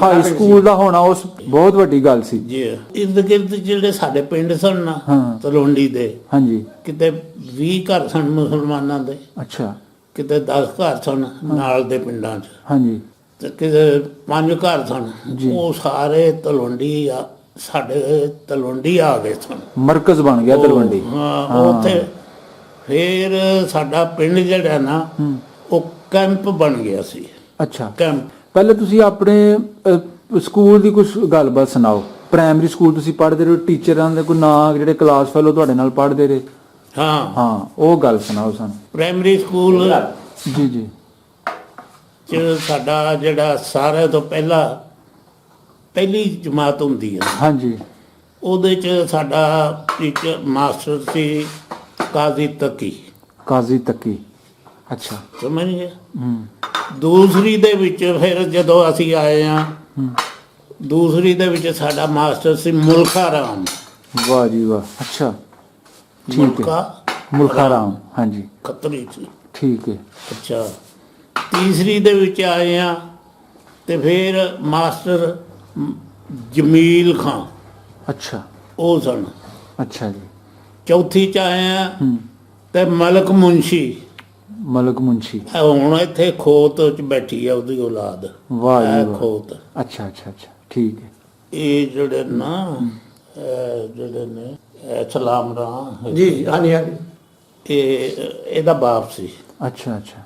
Speaker 2: ਹਾਈ ਸਕੂਲ ਦਾ ਹੋਣਾ ਉਸ ਬਹੁਤ ਵੱਡੀ ਗੱਲ ਸੀ
Speaker 1: ਜੀ। ਇਰਦ ਗਿਰਦ ਜਿਹੜੇ ਸਾਡੇ ਪਿੰਡ ਸਨ ਨਾ ਤਲਵੰਡੀ ਦੇ,
Speaker 2: ਹਾਂਜੀ,
Speaker 1: ਕਿਤੇ 20 ਘਰ ਸਨ ਮੁਸਲਮਾਨਾਂ ਦੇ।
Speaker 2: ਅੱਛਾ।
Speaker 1: ਕਿਤੇ 10 ਘਰ ਸਨ ਨਾਲ ਦੇ ਪਿੰਡਾਂ 'ਚ।
Speaker 2: ਹਾਂਜੀ।
Speaker 1: ਤੇ ਕਿਤੇ 5 ਘਰ ਸਨ। ਉਹ ਸਾਰੇ ਤਲਵੰਡੀ ਸਾਡੇ ਤਲਵੰਡੀ ਆ ਗਏ ਸਨ।
Speaker 2: ਮਰਕਜ਼ ਬਣ ਗਿਆ ਤਲਵੰਡੀ।
Speaker 1: ਹਾਂ, ਉੱਥੇ ਫਿਰ ਸਾਡਾ ਪਿੰਡ ਜਿਹੜਾ ਨਾ ਉਹ ਕੈਂਪ ਬਣ ਗਿਆ ਸੀ।
Speaker 2: ਅੱਛਾ।
Speaker 1: ਕੈਂਪ।
Speaker 2: ਪਹਿਲੇ ਤੁਸੀਂ ਆਪਣੇ ਸਕੂਲ ਦੀ ਕੁਝ ਗੱਲਬਾਤ ਸੁਣਾਓ। ਪ੍ਰਾਇਮਰੀ ਸਕੂਲ ਤੁਸੀਂ ਪੜ੍ਹਦੇ ਰਹੇ, ਟੀਚਰਾਂ ਦੇ ਕੋਈ ਨਾਂ, ਜਿਹੜੇ ਕਲਾਸ ਫੈਲੋ ਤੁਹਾਡੇ ਨਾਲ ਪੜ੍ਹਦੇ ਰਹੇ? ਹਾਂ, ਉਹ ਗੱਲ ਸੁਣਾਓ ਸਾਨੂੰ।
Speaker 1: ਪ੍ਰਾਇਮਰੀ ਸਕੂਲ
Speaker 2: ਜੀ ਜੀ
Speaker 1: ਚ ਸਾਡਾ ਜਿਹੜਾ ਸਾਰਿਆਂ ਤੋਂ ਪਹਿਲੀ ਜਮਾਤ ਹੁੰਦੀ ਹੈ,
Speaker 2: ਹਾਂਜੀ,
Speaker 1: ਉਹਦੇ ਚ ਸਾਡਾ ਟੀਚਰ ਮਾਸਟਰ ਸੀ ਕਾਜ਼ੀ ਤਕੀ।
Speaker 2: ਕਾਜ਼ੀ ਤਕੀ। ਅੱਛਾ।
Speaker 1: ਸਮਝ ਗਏ? ਦੂਸਰੀ ਦੇ ਵਿੱਚ ਫਿਰ ਜਦੋਂ ਅਸੀਂ ਆਏ ਆ, ਦੂਸਰੀ ਦੇ ਵਿੱਚ ਸਾਡਾ ਮਾਸਟਰ ਸੀ ਮੁਲਖਾ ਰਾਮ।
Speaker 2: ਵਾਹ ਜੀ ਵਾਹ। ਅੱਛਾ, ਠੀਕ ਹੈ। ਮੁਲਖਾ ਰਾਮ, ਹਾਂਜੀ,
Speaker 1: ਖੱਤਰੀ ਸੀ।
Speaker 2: ਠੀਕ ਹੈ।
Speaker 1: ਅੱਛਾ। ਤੀਸਰੀ ਦੇ ਵਿੱਚ ਆਏ ਆ ਤੇ ਫਿਰ ਮਾਸਟਰ ਜਮੀਲ ਖਾਨ।
Speaker 2: ਅੱਛਾ।
Speaker 1: ਉਹ ਸਨ।
Speaker 2: ਅੱਛਾ ਜੀ।
Speaker 1: ਚੌਥੀ ਚ ਆਏ ਆ ਤੇ ਮਲਕ ਮੁੰਸ਼ੀ।
Speaker 2: ਮਲਕ ਮੁੰਸ਼ੀ
Speaker 1: ਹੁਣ ਇੱਥੇ ਖੋਤ ਚ ਬੈਠੀ ਆ ਉਹਦੀ ਔਲਾਦ।
Speaker 2: ਵਾਹ ਜੀ ਵਾਹ।
Speaker 1: ਖੋਤ।
Speaker 2: ਅੱਛਾ ਅੱਛਾ ਅੱਛਾ, ਠੀਕ ਹੈ।
Speaker 1: ਇਹ ਜਿਹੜੇ ਨਾ ਜਿਹੜੇ ਨੇ ਸਲਾਮ ਰਾਮ
Speaker 3: ਜੀ, ਹਾਂਜੀ ਹਾਂਜੀ,
Speaker 1: ਇਹਦਾ ਬਾਪ ਸੀ।
Speaker 2: ਅੱਛਾ ਅੱਛਾ।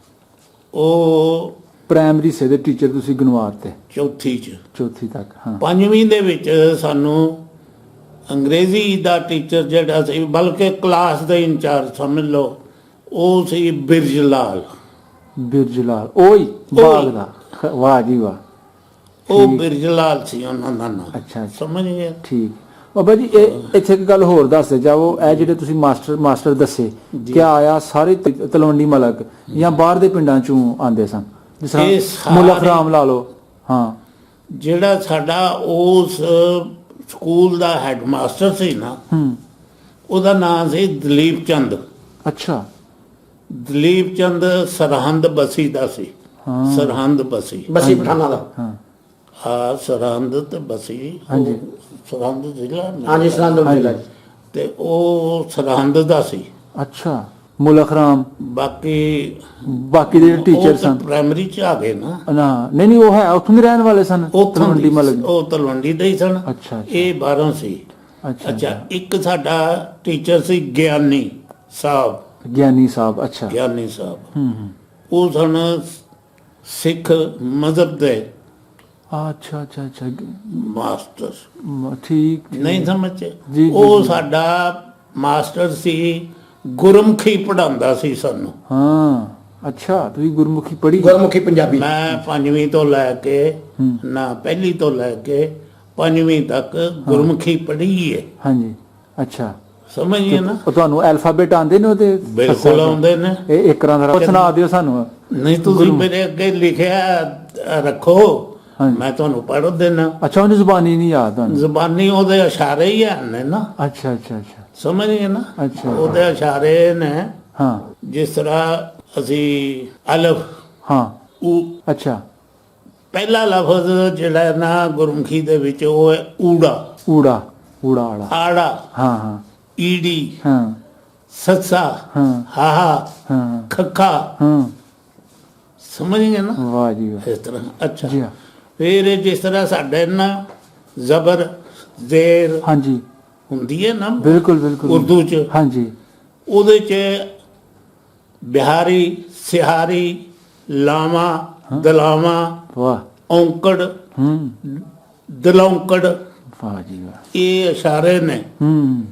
Speaker 1: ਉਹ
Speaker 2: ਪ੍ਰਾਇਮਰੀ ਸੇ ਦੇ ਟੀਚਰ ਤੁਸੀਂ ਗਨਵਾਤੇ?
Speaker 1: ਚੌਥੀ ਚ।
Speaker 2: ਚੌਥੀ ਤੱਕ, ਹਾਂ।
Speaker 1: 5ਵੀਂ ਦੇ ਵਿੱਚ ਸਾਨੂੰ ਅੰਗਰੇਜ਼ੀ ਦਾ ਟੀਚਰ ਜਿਹੜਾ ਸੀ, ਬਲਕਿ ਕਲਾਸ ਦਾ ਇੰਚਾਰਜ ਸਮਝ ਲਓ, ਉਹ ਸੀ ਬਿਰਜ ਲਾਲ।
Speaker 2: ਬਿਰਜ ਲਾਲ, ਉਹੀ ਬਾਗ ਦਾ? ਵਾਹ ਜੀ ਵਾਹ।
Speaker 1: ਉਹ ਬਿਰਜ ਲਾਲ ਸੀ ਉਹਨਾਂ ਦਾ ਨਾਮ।
Speaker 2: ਅੱਛਾ,
Speaker 1: ਸਮਝ ਗਏ?
Speaker 2: ਠੀਕ। ਬਾਬਾ ਜੀ, ਇਹ ਇੱਥੇ ਇੱਕ ਗੱਲ ਹੋਰ ਦੱਸਦੇ ਜਾਓ। ਇਹ ਜਿਹੜੇ ਤੁਸੀਂ ਮਾਸਟਰ ਦੱਸੇ, ਕਿਆ ਆਇਆ ਸਾਰੇ ਤਲਵੰਡੀ ਮਲਕ ਜਾਂ ਬਾਹਰ ਦੇ ਪਿੰਡਾਂ ਚੋਂ ਆਉਂਦੇ ਸਨ? ਜਿਸ ਤਰ੍ਹਾਂ ਮੁਲਖ ਰਾਮ ਲਾ ਲਓ। ਹਾਂ।
Speaker 1: ਜਿਹੜਾ ਸਾਡਾ ਉਸ ਸਕੂਲ ਦਾ ਹੈਡ ਮਾਸਟਰ ਸੀ ਨਾ, ਉਹਦਾ ਨਾਮ ਸੀ ਦਲੀਪ ਚੰਦ।
Speaker 2: ਅੱਛਾ।
Speaker 1: ਦਲੀਪ ਚੰਦ ਸਰਹੰਦ ਬਸੀ ਦਾ ਸੀ। ਸਰਹੰਦ ਬਸੀ
Speaker 3: ਪਠਾਣਾ ਦਾ।
Speaker 1: ਹਾਂ, ਸਰਹੰਦ ਤੇ ਬਸੀ।
Speaker 2: ਹਾਂਜੀ।
Speaker 1: ਸਰਹੰਦ ਜ਼ਿਲ੍ਹਾ।
Speaker 3: ਹਾਂਜੀ, ਸਰਹੰਦ ਜ਼ਿਲ੍ਹਾ।
Speaker 1: ਤੇ ਉਹ ਸਰਹੰਦ ਦਾ ਸੀ।
Speaker 2: ਅੱਛਾ। ਮੁਲਖ ਰਾਮ।
Speaker 1: ਬਾਕੀ
Speaker 2: ਦੇ ਟੀਚਰ ਸਨ
Speaker 1: ਪ੍ਰਾਇਮਰੀ ਚ ਆ ਗਏ ਨਾ?
Speaker 2: ਨਹੀਂ, ਉਹ ਹੈ ਉੱਥੋਂ ਦੇ ਰਹਿਣ ਵਾਲੇ ਸਨ, ਤਲਵੰਡੀ ਮਲਕ।
Speaker 1: ਉਹ ਤਲਵੰਡੀ ਦੇ ਹੀ ਸਨ।
Speaker 2: ਅੱਛਾ।
Speaker 1: ਇਹ 12 ਸੀ। ਅੱਛਾ। ਇੱਕ ਸਾਡਾ ਟੀਚਰ ਸੀ ਗਿਆਨੀ ਸਾਹਿਬ।
Speaker 2: ਗਿਆਨੀ ਸਾਹਿਬ। ਅੱਛਾ।
Speaker 1: ਗਿਆਨੀ ਸਾਹਿਬ ਉਹ ਸਨ ਸਿੱਖ ਮਜ਼ਹਬ ਦੇ
Speaker 2: ਅੱਛਾ ਅੱਛਾ ਅੱਛਾ
Speaker 1: ਮਾਸਟਰ
Speaker 2: ਠੀਕ
Speaker 1: ਨਹੀਂ ਸਮਝੇ
Speaker 2: ਜੀ,
Speaker 1: ਉਹ ਸਾਡਾ ਮਾਸਟਰ ਸੀ ਗੁਰਮੁਖੀ ਪੜਾਉਂਦਾ ਸੀ ਸਾਨੂੰ
Speaker 2: ਹਾਂ ਅੱਛਾ ਤੁਸੀਂ ਗੁਰਮੁਖੀ ਪੜ੍ਹੀ
Speaker 3: ਗੁਰਮੁਖੀ ਪੰਜਾਬੀ
Speaker 1: ਮੈਂ 5ਵੀਂ ਤੋਂ ਲੈ ਕੇ ਨਾ ਪਹਿਲੀ ਤੋਂ ਲੈ ਕੇ 5ਵੀਂ ਤੱਕ ਗੁਰਮੁਖੀ ਪੜ੍ਹੀ ਹੈ
Speaker 2: ਹਾਂਜੀ ਅੱਛਾ
Speaker 1: ਸਮਝੀਏ ਨਾ
Speaker 2: ਉਹ ਤੁਹਾਨੂੰ ਐਲਫਾਬੈਟ ਆਉਂਦੇ ਨੇ ਉਹਦੇ
Speaker 1: ਬਿਲਕੁਲ ਆਉਂਦੇ ਨੇ
Speaker 2: ਇਹ ਇੱਕ ਤਰ੍ਹਾਂ ਦਾ ਸੁਣਾ ਦਿਓ ਸਾਨੂੰ
Speaker 1: ਨਹੀਂ ਤੁਸੀਂ ਮੇਰੇ ਅੱਗੇ ਲਿਖਿਆ ਰੱਖੋ
Speaker 2: ਹਾਂਜੀ।
Speaker 1: ਮੈਂ ਤੁਹਾਨੂੰ ਪੜ੍ਹ ਦੇਣਾ
Speaker 2: ਅੱਛਾ ਉਹਦੀ ਜ਼ੁਬਾਨੀ ਨਹੀਂ ਯਾਦ ਤੁਹਾਨੂੰ
Speaker 1: ਜ਼ੁਬਾਨੀ ਉਹਦੇ ਇਸ਼ਾਰੇ ਹੀ ਹਨ ਨਾ
Speaker 2: ਅੱਛਾ ਅੱਛਾ ਅੱਛਾ
Speaker 1: ਸਮਝੀਏ ਨਾ
Speaker 2: ਅੱਛਾ
Speaker 1: ਉਹਦੇ ਇਸ਼ਾਰੇ ਨੇ
Speaker 2: ਹਾਂ
Speaker 1: ਜਿਸ ਤਰ੍ਹਾਂ ਅਸੀਂ ਅਲਫ
Speaker 2: ਹਾਂ
Speaker 1: ਊ
Speaker 2: ਅੱਛਾ
Speaker 1: ਪਹਿਲਾ ਲਫ਼ਜ਼ ਜਿਹੜਾ ਨਾ ਗੁਰਮੁਖੀ ਦੇ ਵਿੱਚ ਉਹ ਹੈ ਊੜਾ
Speaker 2: ਊੜਾ ਊੜਾ ਆੜਾ
Speaker 1: ਆੜਾ
Speaker 2: ਹਾਂ ਹਾਂ
Speaker 1: ਈੜੀ
Speaker 2: ਹਾਂ
Speaker 1: ਸੱਸਾ
Speaker 2: ਹਾਂ
Speaker 1: ਹਾਹਾ
Speaker 2: ਹਾਂ
Speaker 1: ਖੱਖਾ
Speaker 2: ਹਾਂ
Speaker 1: ਸਮਝ ਗਏ ਨਾ
Speaker 2: ਵਾਹ ਜੀ ਵਾਹ
Speaker 1: ਇਸ ਤਰ੍ਹਾਂ ਅੱਛਾ
Speaker 2: ਜੀ ਹਾਂ।
Speaker 1: ਫਿਰ ਜਿਸ ਤਰ੍ਹਾਂ ਸਾਡੇ ਨਾ ਜ਼ਬਰ ਜ਼ੇਰ
Speaker 2: ਹਾਂਜੀ
Speaker 1: ਹੁੰਦੀ ਹੈ ਨਾ
Speaker 2: ਬਿਲਕੁਲ ਬਿਲਕੁਲ
Speaker 1: ਉਰਦੂ ਚ
Speaker 2: ਹਾਂਜੀ
Speaker 1: ਉਹਦੇ ਚ ਬਿਹਾਰੀ ਸਿਹਾਰੀ ਲਾਵਾ ਦਲਾਵਾ
Speaker 2: ਵਾਹ
Speaker 1: ਔਂਕੜ
Speaker 2: ਹੂੰ
Speaker 1: ਦਲੌਂਕੜ
Speaker 2: ਵਾਹ ਜੀ ਵਾਹ
Speaker 1: ਇਹ ਇਸ਼ਾਰੇ ਨੇ
Speaker 2: ਹੂੰ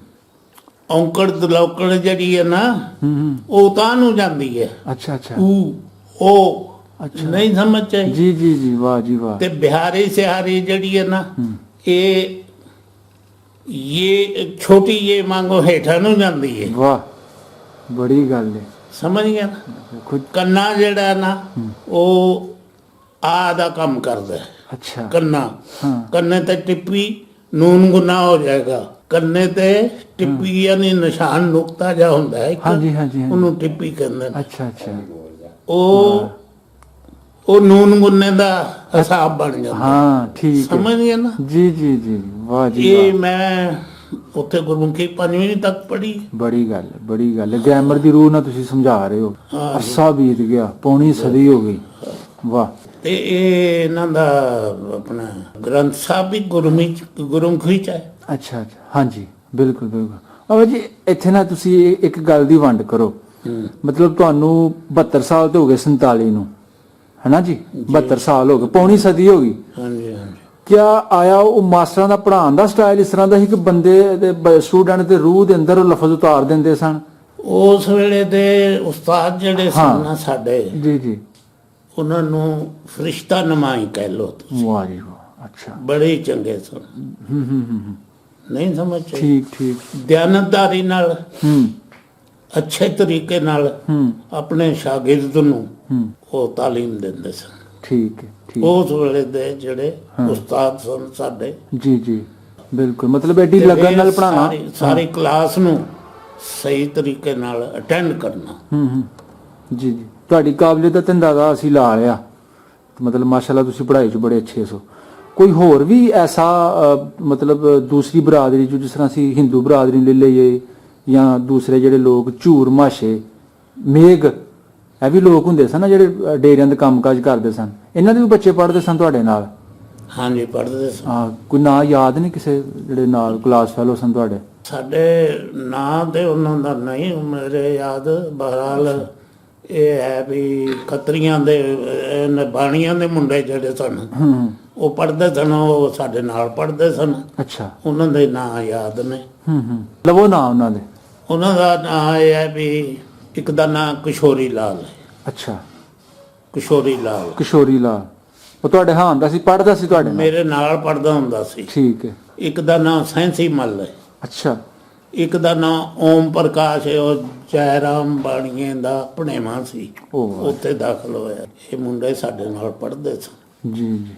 Speaker 1: ਔਂਕੜ ਦਲੌਂਕੜ ਜਿਹੜੀ ਹੈ ਨਾ
Speaker 2: ਹੂੰ
Speaker 1: ਉਹ ਤਾਂ ਨੂੰ ਜਾਂਦੀ ਹੈ
Speaker 2: ਅੱਛਾ ਅੱਛਾ
Speaker 1: ਊ ਉਹ
Speaker 2: ਅੱਛਾ
Speaker 1: ਨਹੀਂ ਸਮਝ ਚਾਹੀ
Speaker 2: ਜੀ ਜੀ ਜੀ ਵਾਹ ਜੀ ਵਾਹ
Speaker 1: ਤੇ ਬਿਹਾਰੀ ਸਿਹਾਰੀ ਜਿਹੜੀ ਹੈ ਨਾ ਇਹ ਛੋਟੀ ਇਹ ਮੰਗੋ ਹੇਠਾਂ ਨੂੰ ਜਾਂਦੀ ਹੈ
Speaker 2: ਵਾਹ ਬੜੀ ਗੱਲ ਹੈ
Speaker 1: ਸਮਝ ਗਿਆ ਨਾ
Speaker 2: ਖੁਦ
Speaker 1: ਕੰਨਾ ਜਿਹੜਾ ਨਾ ਉਹ ਆ ਦਾ ਕੰਮ ਕਰਦਾ ਹੈ।
Speaker 2: ਅੱਛਾ
Speaker 1: ਕੰਨਾ
Speaker 2: ਹਾਂ
Speaker 1: ਕੰਨੇ ਤੇ ਟਿੱਪੀ ਨੂਨ ਗੁਨਾ ਹੋ ਜਾਏਗਾ ਕੰਨੇ ਤੇ ਟਿੱਪੀ ਯਾਨੀ ਨਿਸ਼ਾਨ ਨੁਕਤਾ ਜਾ ਹੁੰਦਾ ਹੈ ਇੱਕ,
Speaker 2: ਹਾਂਜੀ ਹਾਂਜੀ ਹਾਂਜੀ
Speaker 1: ਉਹਨੂੰ ਟਿੱਪੀ ਕਹਿੰਦੇ ਨੇ
Speaker 2: ਅੱਛਾ ਅੱਛਾ
Speaker 1: ਉਹ ਨੂਨ ਗੁੰਨੇ ਦਾ ਹਿਸਾਬ ਬਣ ਜਾਂਦਾ
Speaker 2: ਹਾਂ ਠੀਕ ਹੈ
Speaker 1: ਸਮਝ ਗਿਆ ਨਾ
Speaker 2: ਜੀ ਜੀ ਜੀ ਵਾਹ ਜੀ
Speaker 1: ਇਹ
Speaker 2: ਵਾਹ
Speaker 1: ਮੈਂ ਉੱਥੇ ਗੁਰਮੁਖੀ 5ਵੀਂ ਤੱਕ ਪੜ੍ਹੀ
Speaker 2: ਬੜੀ ਗੱਲ ਹੈ ਬੜੀ ਗੱਲ ਹੈ ਗ੍ਰਾਮਰ ਦੀ ਰੂਹ ਨਾਲ ਤੁਸੀਂ ਸਮਝਾ ਰਹੇ ਹੋ
Speaker 1: ਹਾਂ।
Speaker 2: ਅਰਸਾ ਬੀਤ ਗਿਆ ਪੌਣੀ ਸਦੀ ਹੋ ਗਈ ਵਾਹ
Speaker 1: ਤੇ ਇਹ ਇਹਨਾਂ ਦਾ ਆਪਣਾ ਗ੍ਰੰਥ ਸਾਹਿਬ ਵੀ ਗੁਰਮੁਖੀ ਚ ਹੈ
Speaker 2: ਅੱਛਾ ਅੱਛਾ ਹਾਂਜੀ ਬਿਲਕੁਲ ਬਿਲਕੁਲ ਬਾਬਾ ਜੀ ਇੱਥੇ ਨਾ ਤੁਸੀਂ ਇੱਕ ਗੱਲ ਦੀ ਵੰਡ ਕਰੋ ਮਤਲਬ ਤੁਹਾਨੂੰ 72 ਸਾਲ ਤੇ ਹੋ ਗਏ 47 ਨੂੰ ਹੈਨਾ ਜੀ 72 ਸਾਲ ਹੋ ਗਏ ਪੌਣੀ ਸਦੀ ਹੋ ਗਈ
Speaker 1: ਹਾਂਜੀ ਹਾਂਜੀ
Speaker 2: ਕਿਆ ਆਇਆ ਉਹ ਮਾਸਟਰਾਂ ਦਾ ਪੜ੍ਹਾਉਣ ਦਾ ਸਟਾਈਲ ਇਸ ਤਰ੍ਹਾਂ ਦਾ ਸੀ ਕਿ ਬੰਦੇ ਦੇ ਸਟੂਡੈਂਟ ਦੇ ਰੂਹ ਦੇ ਅੰਦਰ ਉਹ ਲਫ਼ਜ਼ ਉਤਾਰ ਦਿੰਦੇ ਸਨ
Speaker 1: ਉਸ ਵੇਲੇ ਦੇ ਉਸਤਾਦ ਜਿਹੜੇ ਸਨ ਨਾ ਸਾਡੇ
Speaker 2: ਜੀ ਜੀ
Speaker 1: ਉਹਨਾਂ ਨੂੰ ਫਰਿਸ਼ਤਾ ਨਮਾਈ ਕਹਿ ਲੋ
Speaker 2: ਵਾਹ ਜੀ ਵਾਹ ਅੱਛਾ
Speaker 1: ਬੜੇ ਹੀ ਚੰਗੇ ਸਨ
Speaker 2: ਹੂੰ
Speaker 1: ਨਹੀਂ ਸਮਝ ਆਈ?
Speaker 2: ਠੀਕ ਠੀਕ
Speaker 1: ਦਿਆਨਤਦਾਰੀ ਨਾਲ
Speaker 2: ਹੂੰ
Speaker 1: ਅੱਛੇ ਤਰੀਕੇ ਨਾਲ
Speaker 2: ਹੂੰ
Speaker 1: ਆਪਣੇ ਸ਼ਾਗਿਰਦ ਨੂੰ
Speaker 2: ਹੂੰ
Speaker 1: ਉਹ ਤਾਲੀਮ ਦਿੰਦੇ ਸਨ
Speaker 2: ਠੀਕ ਹੈ ਠੀਕ
Speaker 1: ਉਸ ਵੇਲੇ ਦੇ ਜਿਹੜੇ ਉਸਤਾਦ ਸਨ ਸਾਡੇ
Speaker 2: ਜੀ ਜੀ ਬਿਲਕੁਲ ਮਤਲਬ ਐਡੀ
Speaker 1: ਤੇ
Speaker 2: ਲਗਨ
Speaker 1: ਫਿਰ
Speaker 2: ਨਾਲ ਪੜਾਉਣਾ
Speaker 1: ਸਾਰੀ ਕਲਾਸ ਨੂੰ ਸਹੀ ਤਰੀਕੇ ਨਾਲ ਅਟੈਂਡ ਕਰਨਾ
Speaker 2: ਹੂੰ ਜੀ ਜੀ ਤੁਹਾਡੀ ਕਾਬਲੀਅਤ ਦਾ ਅੰਦਾਜ਼ਾ ਅਸੀਂ ਲਾ ਲਿਆ ਮਤਲਬ ਮਾਸ਼ਾਅੱਲਾ ਤੁਸੀਂ ਪੜ੍ਹਾਈ 'ਚ ਬੜੇ ਅੱਛੇ ਸੋ ਕੋਈ ਹੋਰ ਵੀ ਐਸਾ ਮਤਲਬ ਦੂਸਰੀ ਬਰਾਦਰੀ 'ਚ ਜਿਸ ਤਰ੍ਹਾਂ ਅਸੀਂ ਹਿੰਦੂ ਬਰਾਦਰੀ ਲੈ ਲਈਏ ਜਾਂ ਦੂਸਰੇ ਜਿਹੜੇ ਲੋਕ ਝੂਰ ਮਾਸ਼ੇ ਮੇਘ ਇਹ ਵੀ ਲੋਕ ਹੁੰਦੇ ਸਨ ਨਾ ਜਿਹੜੇ ਡੇਰਿਆਂ ਦੇ ਕੰਮਕਾਜ ਕਰਦੇ ਸਨ ਇਹਨਾਂ ਦੇ ਵੀ ਬੱਚੇ ਪੜ੍ਹਦੇ ਸਨ ਤੁਹਾਡੇ ਨਾਲ
Speaker 1: ਹਾਂਜੀ ਪੜ੍ਹਦੇ ਸਨ
Speaker 2: ਹਾਂ ਕੋਈ ਨਾਂ ਯਾਦ ਨਹੀਂ ਕਿਸੇ ਜਿਹੜੇ ਨਾਲ ਕਲਾਸ ਫੈਲੋ ਸਨ ਤੁਹਾਡੇ
Speaker 1: ਸਾਡੇ ਨਾਂ ਤੇ ਉਹਨਾਂ ਦਾ ਨਹੀਂ ਮੇਰੇ ਯਾਦ ਬਹਰਾਲ ਇਹ ਹੈ ਵੀ ਖੱਤਰੀਆਂ ਦੇ ਬਾਣੀਆਂ ਦੇ ਮੁੰਡੇ ਜਿਹੜੇ ਸਨ
Speaker 2: ਹੂੰ
Speaker 1: ਉਹ ਪੜ੍ਹਦੇ ਸਨ ਉਹ ਸਾਡੇ ਨਾਲ ਪੜ੍ਹਦੇ ਸਨ
Speaker 2: ਅੱਛਾ
Speaker 1: ਉਹਨਾਂ ਦੇ ਨਾਂ ਯਾਦ ਨੇ
Speaker 2: ਹੂੰ ਲਵੋ ਨਾਂ ਉਹਨਾਂ ਦੇ
Speaker 1: ਉਹਨਾਂ ਦਾ ਨਾਂ ਇਹ ਹੈ ਵੀ ਇੱਕ ਦਾ ਨਾਂ ਕਿਸ਼ੋਰੀ ਲਾਲ ਹੈ
Speaker 2: ਅੱਛਾ
Speaker 1: ਕਿਸ਼ੋਰੀ ਲਾਲ
Speaker 2: ਕਿਸ਼ੋਰੀ ਲਾਲ ਉਹ ਤੁਹਾਡੇ ਹਾਂ ਦਾ ਸੀ ਪੜ੍ਹਦਾ ਸੀ ਤੁਹਾਡੇ ਨਾਲ
Speaker 1: ਮੇਰੇ ਨਾਲ ਪੜ੍ਹਦਾ ਹੁੰਦਾ ਸੀ
Speaker 2: ਠੀਕ ਹੈ
Speaker 1: ਇੱਕ ਦਾ ਨਾਂ ਸੈਂਸੀ ਮੱਲ ਹੈ
Speaker 2: ਅੱਛਾ
Speaker 1: ਇੱਕ ਦਾ ਨਾਂ ਓਮ ਪ੍ਰਕਾਸ਼ ਹੈ ਉਹ ਜੈਰਾਮ ਬਾਣੀਏ ਦਾ ਭਣੇਵਾ ਸੀ
Speaker 2: ਉਹ ਵਾਹ।
Speaker 1: ਉੱਥੇ ਦਾਖਲ ਹੋਇਆ ਇਹ ਮੁੰਡੇ ਸਾਡੇ ਨਾਲ ਪੜ੍ਹਦੇ ਸਨ
Speaker 2: ਜੀ ਜੀ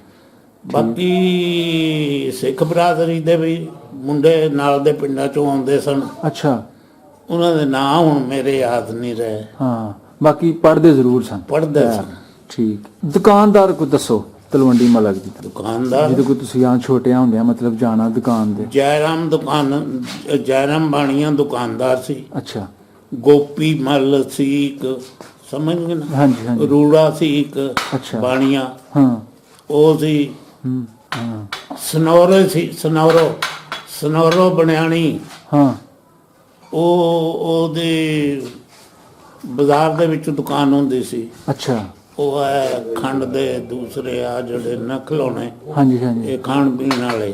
Speaker 1: ਬਾਕੀ ਸਿੱਖ ਬਰਾਦਰੀ ਦੇ ਵੀ ਮੁੰਡੇ ਨਾਲ ਦੇ ਪਿੰਡਾਂ ਚੋਂ ਆਉਂਦੇ ਸਨ
Speaker 2: ਅੱਛਾ
Speaker 1: ਉਹਨਾਂ ਦੇ ਨਾਂ ਹੁਣ ਮੇਰੇ ਯਾਦ ਨਹੀਂ ਰਹੇ
Speaker 2: ਹਾਂ ਬਾਕੀ ਪੜ੍ਹਦੇ ਜ਼ਰੂਰ ਸਨ
Speaker 1: ਪੜ੍ਹਦੇ ਸਨ
Speaker 2: ਠੀਕ ਦੁਕਾਨਦਾਰ ਕੋ ਦੱਸੋ ਤਲਵੰਡੀ ਮਲਕ ਦੀ
Speaker 1: ਦੁਕਾਨਦਾਰ
Speaker 2: ਜਿਹਦੇ ਕੋ ਤੁਸੀਂ ਆ ਛੋਟਿਆਂ ਹੁੰਦਿਆਂ ਮਤਲਬ ਜਾਣਾ ਦੁਕਾਨ ਦੇ
Speaker 1: ਜੈਰਾਮ ਬਾਣੀਆਂ ਦੁਕਾਨਦਾਰ ਸੀ
Speaker 2: ਅੱਛਾ
Speaker 1: ਗੋਪੀ ਮੱਲ ਸੀ ਇੱਕ ਸਮਝ ਗਏ ਨਾ
Speaker 2: ਹਾਂਜੀ ਹਾਂਜੀ
Speaker 1: ਰੂੜਾ ਸੀ ਇੱਕ
Speaker 2: ਅੱਛਾ।
Speaker 1: ਬਾਣੀਆਂ
Speaker 2: ਹਾਂ
Speaker 1: ਉਹ ਸੀ
Speaker 2: ਹਾਂ
Speaker 1: ਸਨੌਰੇ ਸੀ ਸਨੌਰੋ ਬਣਿਆਣੀ
Speaker 2: ਹਾਂ
Speaker 1: ਉਹਦੇ ਬਾਜ਼ਾਰ ਦੇ ਵਿੱਚ ਦੁਕਾਨ ਹੁੰਦੀ ਸੀ
Speaker 2: ਅੱਛਾ
Speaker 1: ਉਹ ਹੈ ਖੰਡ ਦੇ ਦੂਸਰੇ ਆ ਜਿਹੜੇ ਨਾ ਖਿਡੌਣੇ,
Speaker 2: ਹਾਂਜੀ ਹਾਂਜੀ।
Speaker 1: ਇਹ ਖਾਣ ਪੀਣ ਵਾਲੇ।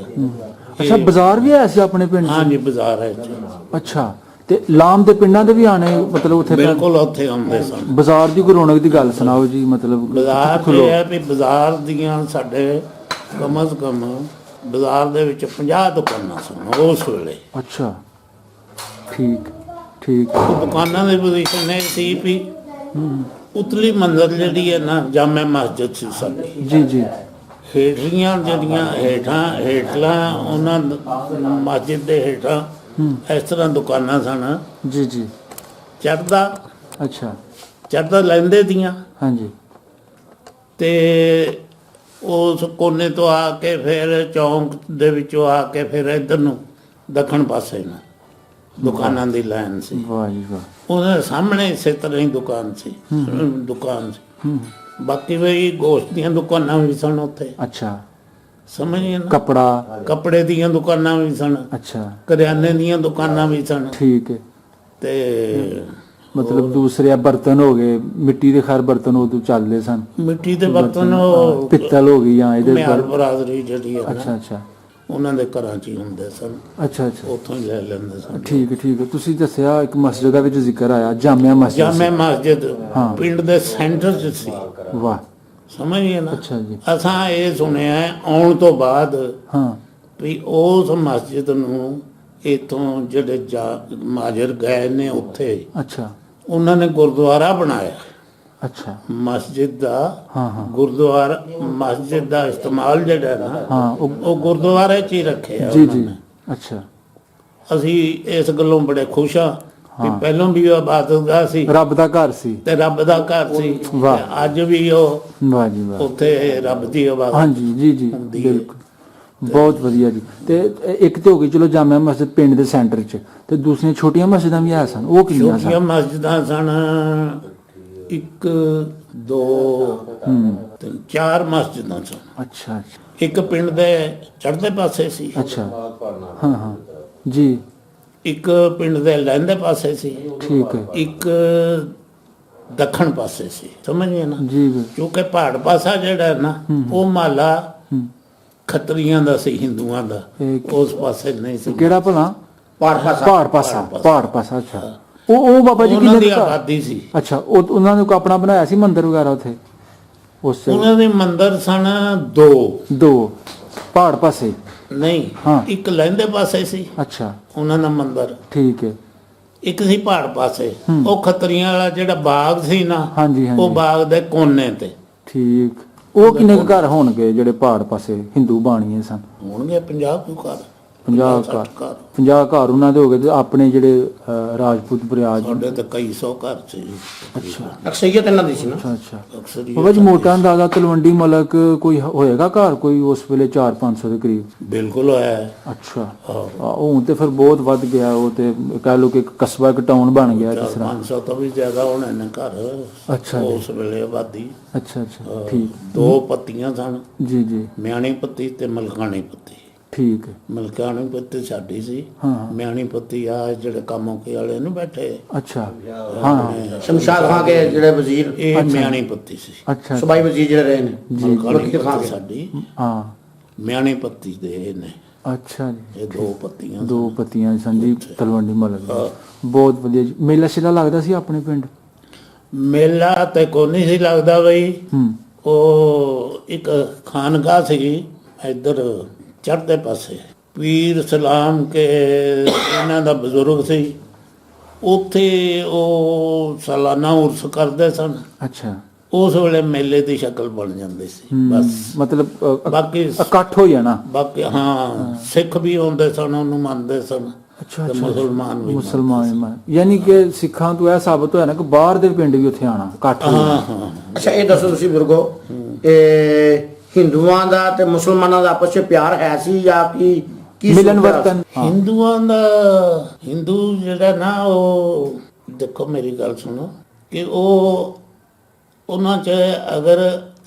Speaker 2: ਅੱਛਾ, ਬਾਜ਼ਾਰ ਵੀ ਹੈ ਸੀ ਆਪਣੇ ਪਿੰਡ 'ਚ?
Speaker 1: ਹਾਂਜੀ, ਬਾਜ਼ਾਰ ਹੈ ਇੱਥੇ।
Speaker 2: ਅੱਛਾ, ਤੇ ਲਾਮ ਦੇ ਪਿੰਡਾਂ ਦੇ ਵੀ ਆਣੇ ਮਤਲਬ ਉੱਥੇ
Speaker 1: ਬਿਲਕੁਲ ਉੱਥੇ ਆਉਂਦੇ ਸਨ।
Speaker 2: ਬਾਜ਼ਾਰ ਦੀ ਕੋਈ ਰੌਣਕ ਦੀ ਗੱਲ ਸੁਣਾਓ ਜੀ, ਮਤਲਬ
Speaker 1: ਬਾਜ਼ਾਰ ਇਹ ਹੈ ਵੀ ਬਾਜ਼ਾਰ ਦੀਆਂ ਸਾਡੇ ਕਮ ਸੇ ਕਮ ਬਾਜ਼ਾਰ ਦੇ ਵਿੱਚ 50 ਦੁਕਾਨਾਂ ਸਨ ਉਸ ਵੇਲੇ।
Speaker 2: ਅੱਛਾ, ਠੀਕ ਠੀਕ।
Speaker 1: ਉਹ ਦੁਕਾਨਾਂ ਦੀ ਪੋਜੀਸ਼ਨ ਇਹ ਸੀ ਵੀ ਉਤਲੀ ਮੰਜ਼ਿਲ ਜਿਹੜੀ ਹੈ ਨਾ ਜਾਮੇ ਮਸਜਿਦ ਸੀ ਸਾਡੀ।
Speaker 2: ਜੀ ਜੀ।
Speaker 1: ਹੇਠਲੀਆਂ ਜਿਹੜੀਆਂ ਹੇਠਲਾ ਉਹਨਾਂ ਮਸਜਿਦ ਦੇ ਹੇਠਾਂ ਇਸ ਤਰ੍ਹਾਂ ਦੁਕਾਨਾਂ ਸਨ।
Speaker 2: ਜੀ ਜੀ।
Speaker 1: ਚੜ੍ਹਦਾ
Speaker 2: ਅੱਛਾ
Speaker 1: ਲੈਂਦੇ ਦੀਆਂ,
Speaker 2: ਹਾਂਜੀ।
Speaker 1: ਤੇ ਉਸ ਕੋਨੇ ਤੋਂ ਆ ਕੇ ਫਿਰ ਚੌਂਕ ਦੇ ਵਿੱਚੋਂ ਆ ਕੇ ਫਿਰ ਇੱਧਰ ਨੂੰ ਦੱਖਣ ਪਾਸੇ ਨੂੰ ਦੁਕਾਨਾਂ ਦੀ ਲਾਈਨ ਸੀ।
Speaker 2: ਵਾਹ ਜੀ ਵਾਹ।
Speaker 1: ਉਹਦੇ ਸਾਹਮਣੇ ਇਸੇ ਤਰ੍ਹਾਂ ਹੀ ਦੁਕਾਨ ਸੀ। ਬਾਕੀ ਵੀ ਗੋਸ਼ਤ ਦੀਆਂ ਦੁਕਾਨਾਂ ਵੀ ਸਨ ਉੱਥੇ।
Speaker 2: ਅੱਛਾ,
Speaker 1: ਸਮਝੇ ਨਾ? ਕੱਪੜੇ ਦੀਆਂ ਦੁਕਾਨਾਂ ਵੀ ਸਨ।
Speaker 2: ਅੱਛਾ,
Speaker 1: ਕਰਿਆਨੇ ਦੀਆਂ ਦੁਕਾਨਾਂ ਵੀ ਸਨ।
Speaker 2: ਠੀਕ ਹੈ।
Speaker 1: ਤੇ
Speaker 2: ਮਤਲਬ ਦੂਸਰੇ ਬਰਤਨ ਹੋ ਗਏ, ਮਿੱਟੀ ਦੇ ਖੈਰ ਬਰਤਨ ਉਦੋਂ ਚੱਲਦੇ ਸਨ।
Speaker 1: ਮਿੱਟੀ ਦੇ ਬਰਤਨ ਉਹ
Speaker 2: ਪਿੱਤਲ ਹੋ ਗਈ ਜਾਂ ਇਹਦੇ
Speaker 1: ਮਿਆਰ ਬਰਾਦਰੀ ਜਿਹੜੀ ਹੈ
Speaker 2: ਅੱਛਾ ਅੱਛਾ,
Speaker 1: ਉਹਨਾਂ ਦੇ ਘਰਾਂ 'ਚ ਹੀ ਹੁੰਦੇ ਸਨ।
Speaker 2: ਅੱਛਾ ਅੱਛਾ,
Speaker 1: ਉੱਥੋਂ ਹੀ ਲੈ ਲੈਂਦੇ ਸਨ।
Speaker 2: ਠੀਕ ਹੈ ਠੀਕ ਹੈ। ਤੁਸੀਂ ਦੱਸਿਆ ਇੱਕ ਮਸਜਿਦ ਦਾ ਵਿੱਚ ਜ਼ਿਕਰ ਆਇਆ, ਜਾਮਿਆ ਮਸਜਿਦ।
Speaker 1: ਜਾਮੇ ਮਸਜਿਦ ਪਿੰਡ ਦੇ ਸੈਂਟਰ 'ਚ ਸੀ।
Speaker 2: ਵਾਹ,
Speaker 1: ਸਮਝੀਏ ਨਾ?
Speaker 2: ਅੱਛਾ ਜੀ।
Speaker 1: ਅਸਾਂ ਇਹ ਸੁਣਿਆ ਆਉਣ ਤੋਂ ਬਾਅਦ
Speaker 2: ਹਾਂ
Speaker 1: ਵੀ ਉਸ ਮਸਜਿਦ ਨੂੰ ਇੱਥੋਂ ਜਿਹੜੇ ਮਾਜਰ ਗਏ ਨੇ ਉੱਥੇ
Speaker 2: ਅੱਛਾ
Speaker 1: ਉਹਨਾਂ ਨੇ ਗੁਰਦੁਆਰਾ ਬਣਾਇਆ।
Speaker 2: ਅੱਛਾ,
Speaker 1: ਮਸਜਿਦ ਦਾ
Speaker 2: ਹਾਂ ਹਾਂ
Speaker 1: ਗੁਰਦੁਆਰਾ, ਮਸਜਿਦ ਦਾ ਇਸਤੇਮਾਲ ਜਿਹੜਾ ਨਾ
Speaker 2: ਹਾਂ
Speaker 1: ਉਹ ਗੁਰਦੁਆਰੇ 'ਚ ਹੀ ਰੱਖਿਆ
Speaker 2: ਜੀ
Speaker 1: ਉਹਨਾਂ
Speaker 2: ਜੀ।
Speaker 1: ਨੇ।
Speaker 2: ਅੱਛਾ,
Speaker 1: ਅਸੀਂ ਇਸ ਗੱਲੋਂ ਬੜੇ ਖੁਸ਼ ਹਾਂ ਕਿ ਪਹਿਲਾਂ ਵੀ ਉਹ ਇਬਾਦਤਗਾਹ ਸੀ,
Speaker 2: ਰੱਬ ਦਾ ਘਰ ਸੀ।
Speaker 1: ਤੇ ਰੱਬ ਦਾ ਘਰ ਸੀ।
Speaker 2: ਵਾਹ।
Speaker 1: ਤੇ ਅੱਜ ਵੀ ਉਹ
Speaker 2: ਵਾਹ ਜੀ ਵਾਹ।
Speaker 1: ਉੱਥੇ ਰੱਬ ਦੀ ਇਬਾਦਤ
Speaker 2: ਹਾਂਜੀ ਜੀ ਜੀ,
Speaker 1: ਹੁੰਦੀ ਹੈ।
Speaker 2: ਬਿਲਕੁਲ, ਬਹੁਤ ਵਧੀਆ ਜੀ। ਤੇ ਇੱਕ ਤੇ ਹੋ ਗਈ ਚਲੋ ਜਾਮਿਆ ਮਸਜਿਦ ਪਿੰਡ ਦੇ ਸੈਂਟਰ 'ਚ, ਤੇ ਦੂਸਰੀਆਂ ਛੋਟੀਆਂ ਮਸਜਿਦਾਂ ਵੀ ਹੈ ਸਨ, ਉਹ ਕਿੰਨੀਆਂ
Speaker 1: ਛੋਟੀਆਂ
Speaker 2: ਸਨ?
Speaker 1: ਮਸਜਿਦਾਂ ਸਨ 1 2 3 4 ਮਸਜਿਦਾਂ ਸਨ।
Speaker 2: ਅੱਛਾ ਅੱਛਾ
Speaker 1: ਇੱਕ ਪਿੰਡ ਦੇ ਚੜ੍ਹਦੇ ਪਾਸੇ ਸੀ,
Speaker 2: ਅੱਛਾ, ਹਾਂ ਹਾਂ ਜੀ,
Speaker 1: ਇੱਕ ਪਿੰਡ ਦੇ ਲਹਿੰਦੇ ਪਾਸੇ ਸੀ,
Speaker 2: ਠੀਕ ਹੈ
Speaker 1: ਇੱਕ ਦੱਖਣ ਪਾਸੇ ਸੀ। ਸਮਝਿਏ ਨਾ?
Speaker 2: ਜੀ
Speaker 1: ਕਿਉਂਕਿ ਪਹਾੜ ਪਾਸਾ ਜਿਹੜਾ ਨਾ ਉਹ ਮਹੱਲਾ ਖੱਤਰੀਆਂ ਦਾ ਸੀ, ਹਿੰਦੂਆਂ ਦਾ। ਉਸ ਪਾਸੇ ਨਹੀਂ ਸੀ।
Speaker 2: ਕਿਹੜਾ ਭਲਾ? ਪਹਾੜ ਪਾਸਾ। ਅੱਛਾ, ਉਹ ਬਾਬਾ ਜੀ
Speaker 1: ਉਹਨਾਂ ਦੀ
Speaker 2: ਕਿੰਨੇ
Speaker 1: ਆਬਾਦੀ ਸੀ।
Speaker 2: ਅੱਛਾ, ਉਹ ਉਹਨਾਂ ਨੇ ਆਪਣਾ ਬਣਾਇਆ ਸੀ ਮੰਦਿਰ ਵਗੈਰਾ ਉੱਥੇ? ਉਸ
Speaker 1: ਉਹਨਾਂ ਦੇ ਮੰਦਿਰ ਸਨ
Speaker 2: ਦੋ ਪਹਾੜ ਪਾਸੇ?
Speaker 1: ਨਹੀਂ,
Speaker 2: ਹਾਂ।
Speaker 1: ਇੱਕ ਲਹਿੰਦੇ ਪਾਸੇ ਸੀ
Speaker 2: ਅੱਛਾ,
Speaker 1: ਉਹਨਾਂ ਦਾ ਮੰਦਿਰ,
Speaker 2: ਠੀਕ ਹੈ।
Speaker 1: ਇੱਕ ਸੀ ਪਹਾੜ ਪਾਸੇ। ਉਹ ਖੱਤਰੀਆਂ ਵਾਲਾ ਜਿਹੜਾ ਬਾਗ ਸੀ ਨਾ,
Speaker 2: ਹਾਂਜੀ
Speaker 1: ਉਹ ਬਾਗ ਦੇ ਕੋਨੇ ਤੇ।
Speaker 2: ਠੀਕ। ਉਹ ਕਿੰਨੇ ਕੁ ਘਰ ਹੋਣਗੇ ਜਿਹੜੇ ਪਹਾੜ ਪਾਸੇ ਹਿੰਦੂ ਬਾਣੀਏ ਸਨ?
Speaker 1: ਹੋਣਗੇ 50 ਕੁ ਘਰ।
Speaker 2: 50 ਘਰ ਉਹਨਾਂ ਦੇ ਹੋ ਗਏ। ਤੇ ਆਪਣੇ ਜਿਹੜੇ ਰਾਜਪੂਤ ਬਰਿਆਜ?
Speaker 1: ਸਾਡੇ ਤਾਂ ਕਈ 100 ਘਰ ਸੀ।
Speaker 2: ਅੱਛਾ
Speaker 3: ਅਕਸਰੀਅਤ ਇਹਨਾਂ ਦੀ ਸੀ ਨਾ।
Speaker 2: ਅੱਛਾ ਅੱਛਾ।
Speaker 1: ਅਕਸਰੀਅਤ
Speaker 2: ਬਾਬਾ ਜੀ ਮੋਟਾ ਅੰਦਾਜ਼ਾ ਤਲਵੰਡੀ ਮਲਕ ਕੋਈ ਹੋਏਗਾ ਘਰ ਕੋਈ ਉਸ ਵੇਲੇ 400-500 ਦੇ ਕਰੀਬ?
Speaker 1: ਬਿਲਕੁਲ ਹੋਇਆ ਹੈ।
Speaker 2: ਅੱਛਾ, ਹੁਣ ਤੇ ਫਿਰ ਬਹੁਤ ਵੱਧ ਗਿਆ। ਉਹ ਤੇ ਕਹਿ ਲਓ ਕਿ ਇੱਕ ਕਸਬਾ, ਇੱਕ ਟਾਊਨ ਬਣ ਗਿਆ ਜਿਸ ਤਰ੍ਹਾਂ।
Speaker 1: 500 ਤੋਂ ਵੀ ਜ਼ਿਆਦਾ ਹੋਣੇ ਨੇ ਘਰ
Speaker 2: ਅੱਛਾ ਜੀ।
Speaker 1: ਉਸ ਵੇਲੇ ਆਬਾਦੀ।
Speaker 2: ਅੱਛਾ ਅੱਛਾ, ਠੀਕ।
Speaker 1: 2 ਪੱਤੀਆਂ ਸਨ,
Speaker 2: ਜੀ ਜੀ,
Speaker 1: ਮਿਆਣੀ ਪੱਤੀ ਤੇ ਮਲਕਾਣੀ ਪੱਤੀ।
Speaker 2: ਠੀਕ ਹੈ।
Speaker 1: ਮਲਕਾਣੀ ਪੱਤੀ ਸਾਡੀ ਸੀ,
Speaker 2: ਹਾਂ।
Speaker 1: ਮਿਆਣੀ ਪੱਤੀ ਆ ਜਿਹੜੇ ਕੰਮੋਕੇ ਵਾਲੇ ਨੂੰ ਬੈਠੇ,
Speaker 2: ਅੱਛਾ, ਹਾਂ,
Speaker 3: ਸ਼ਮਸ਼ਾਦ ਖਾਂ ਕੇ ਜਿਹੜੇ ਵਜ਼ੀਰ,
Speaker 1: ਇਹ ਮਿਆਣੀ ਪੱਤੀ ਸੀ।
Speaker 2: ਅੱਛਾ
Speaker 3: ਸਬਾਈ ਵਜ਼ੀਰ ਜਿਹੜੇ ਰਹੇ ਨੇ,
Speaker 1: ਮਲਕਾਣੀ
Speaker 3: ਖਾਂ
Speaker 1: ਪੱਤੀ
Speaker 3: ਕੇ।
Speaker 1: ਸਾਡੀ,
Speaker 2: ਹਾਂ,
Speaker 1: ਮਿਆਣੀ ਪੱਤੀ ਦੇ ਇਹ ਨੇ।
Speaker 2: ਅੱਛਾ ਜੀ।
Speaker 1: ਇਹ 2 ਪੱਤੀਆਂ।
Speaker 2: 2 ਪੱਤੀਆਂ ਸਨ ਜੀ ਤਲਵੰਡੀ ਮਲਕ ਦੀਆਂ। ਬਹੁਤ ਵਧੀਆ ਜੀ। ਮੇਲਾ ਸ਼ੇਲਾ ਲੱਗਦਾ ਸੀ ਆਪਣੇ ਪਿੰਡ?
Speaker 1: ਮੇਲਾ ਤੇ ਕੋਈ ਨਹੀਂ ਸੀ ਲੱਗਦਾ ਬਈ।
Speaker 2: ਹੂੰ,
Speaker 1: ਉਹ ਇੱਕ ਖਾਨਗਾਹ ਸੀ ਇੱਧਰ ਚੜ੍ਹਦੇ ਪਾਸੇ, ਪੀਰ ਸਲਾਮ ਕੇ ਇਹਨਾਂ ਦਾ ਬਜ਼ੁਰਗ ਸੀ। ਉੱਥੇ ਉਹ ਸਾਲਾਨਾ ਉਰਸ ਕਰਦੇ ਸਨ।
Speaker 2: ਅੱਛਾ,
Speaker 1: ਉਸ ਵੇਲੇ ਮੇਲੇ ਦੀ ਸ਼ਕਲ ਬਣ ਜਾਂਦੀ ਸੀ ਬਸ।
Speaker 2: ਮਤਲਬ
Speaker 1: ਬਾਕੀ
Speaker 2: ਇਕੱਠ ਹੋ ਜਾਣਾ।
Speaker 1: ਬਾਕੀ ਹਾਂ, ਸਿੱਖ ਵੀ ਆਉਂਦੇ ਸਨ, ਉਹਨੂੰ ਮੰਨਦੇ ਸਨ।
Speaker 2: ਅੱਛਾ
Speaker 1: ਤੇ ਮੁਸਲਮਾਨ ਵੀ
Speaker 2: ਮੁਸਲਮਾਨ, ਯਾਨੀ ਕਿ ਸਿੱਖਾਂ ਤੋਂ ਇਹ ਸਾਬਤ ਹੋਇਆ ਨਾ ਕਿ ਬਾਹਰ ਦੇ ਪਿੰਡ ਵੀ ਉੱਥੇ ਆਣਾ, ਇਕੱਠ ਹੋ ਜਾਣਾ।
Speaker 1: ਹਾਂ।
Speaker 3: ਅੱਛਾ, ਇਹ ਦੱਸੋ ਤੁਸੀਂ ਬਿਰਗੋ, ਇਹ ਹਿੰਦੂਆਂ ਦਾ ਤੇ ਮੁਸਲਮਾਨਾਂ ਦਾ ਆਪਸ ਵਿੱਚ ਪਿਆਰ ਹੈ ਸੀ ਜਾਂ ਕੀ
Speaker 2: ਮਿਲਨ ਵਰਤਨ?
Speaker 1: ਹਿੰਦੂਆਂ ਦਾ, ਹਿੰਦੂ ਜਿਹੜਾ ਨਾ, ਉਹ ਦੇਖੋ ਮੇਰੀ ਗੱਲ ਸੁਣੋ, ਕਿ ਉਹ ਉਹਨਾਂ 'ਚ ਅਗਰ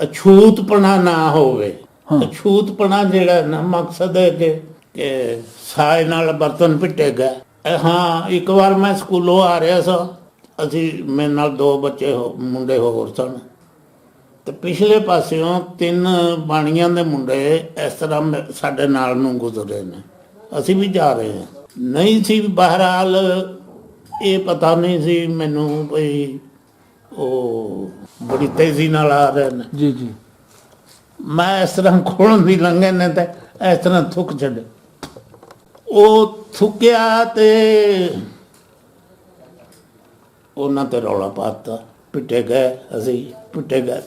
Speaker 1: ਅਛੂਤਪਣਾ ਨਾ ਹੋਵੇ, ਅਛੂਤਪਣਾ ਜਿਹੜਾ ਨਾ ਮਕਸਦ ਹੈ ਕਿ ਸਾਏ ਨਾਲ ਬਰਤਨ ਪਿੱਟੇ ਗਏ। ਹਾਂ, ਇੱਕ ਵਾਰ ਮੈਂ ਸਕੂਲੋਂ ਆ ਰਿਹਾ ਸਾਂ, ਅਸੀਂ ਮੇਰੇ ਨਾਲ 2 ਬੱਚੇ ਮੁੰਡੇ ਹੋਰ ਸਨ। ਤੇ ਪਿਛਲੇ ਪਾਸਿਓਂ 3 ਬਾਣੀਆਂ ਦੇ ਮੁੰਡੇ ਇਸ ਤਰ੍ਹਾਂ ਸਾਡੇ ਨਾਲ ਨੂੰ ਗੁਜ਼ਰੇ ਨੇ। ਅਸੀਂ ਵੀ ਜਾ ਰਹੇ ਹਾਂ, ਨਹੀਂ ਸੀ ਬਹਰਹਾਲ ਇਹ ਪਤਾ ਨਹੀਂ ਸੀ ਮੈਨੂੰ ਵੀ ਉਹ ਬੜੀ ਤੇਜ਼ੀ ਨਾਲ ਆ ਰਹੇ ਨੇ।
Speaker 2: ਜੀ ਜੀ।
Speaker 1: ਮੈਂ ਇਸ ਤਰ੍ਹਾਂ ਖੋਲਣ ਦੀ ਲੰਘੇ ਨੇ ਤੇ ਇਸ ਤਰ੍ਹਾਂ ਥੁੱਕ ਛੱਡੇ। ਉਹ ਥੁੱਕਿਆ ਤੇ ਉਹਨਾਂ ਤੇ ਰੌਲਾ ਪਾਤਾ, ਪਿੱਟੇ ਗਏ, ਅਸੀਂ ਪਿੱਟੇ ਗਏ।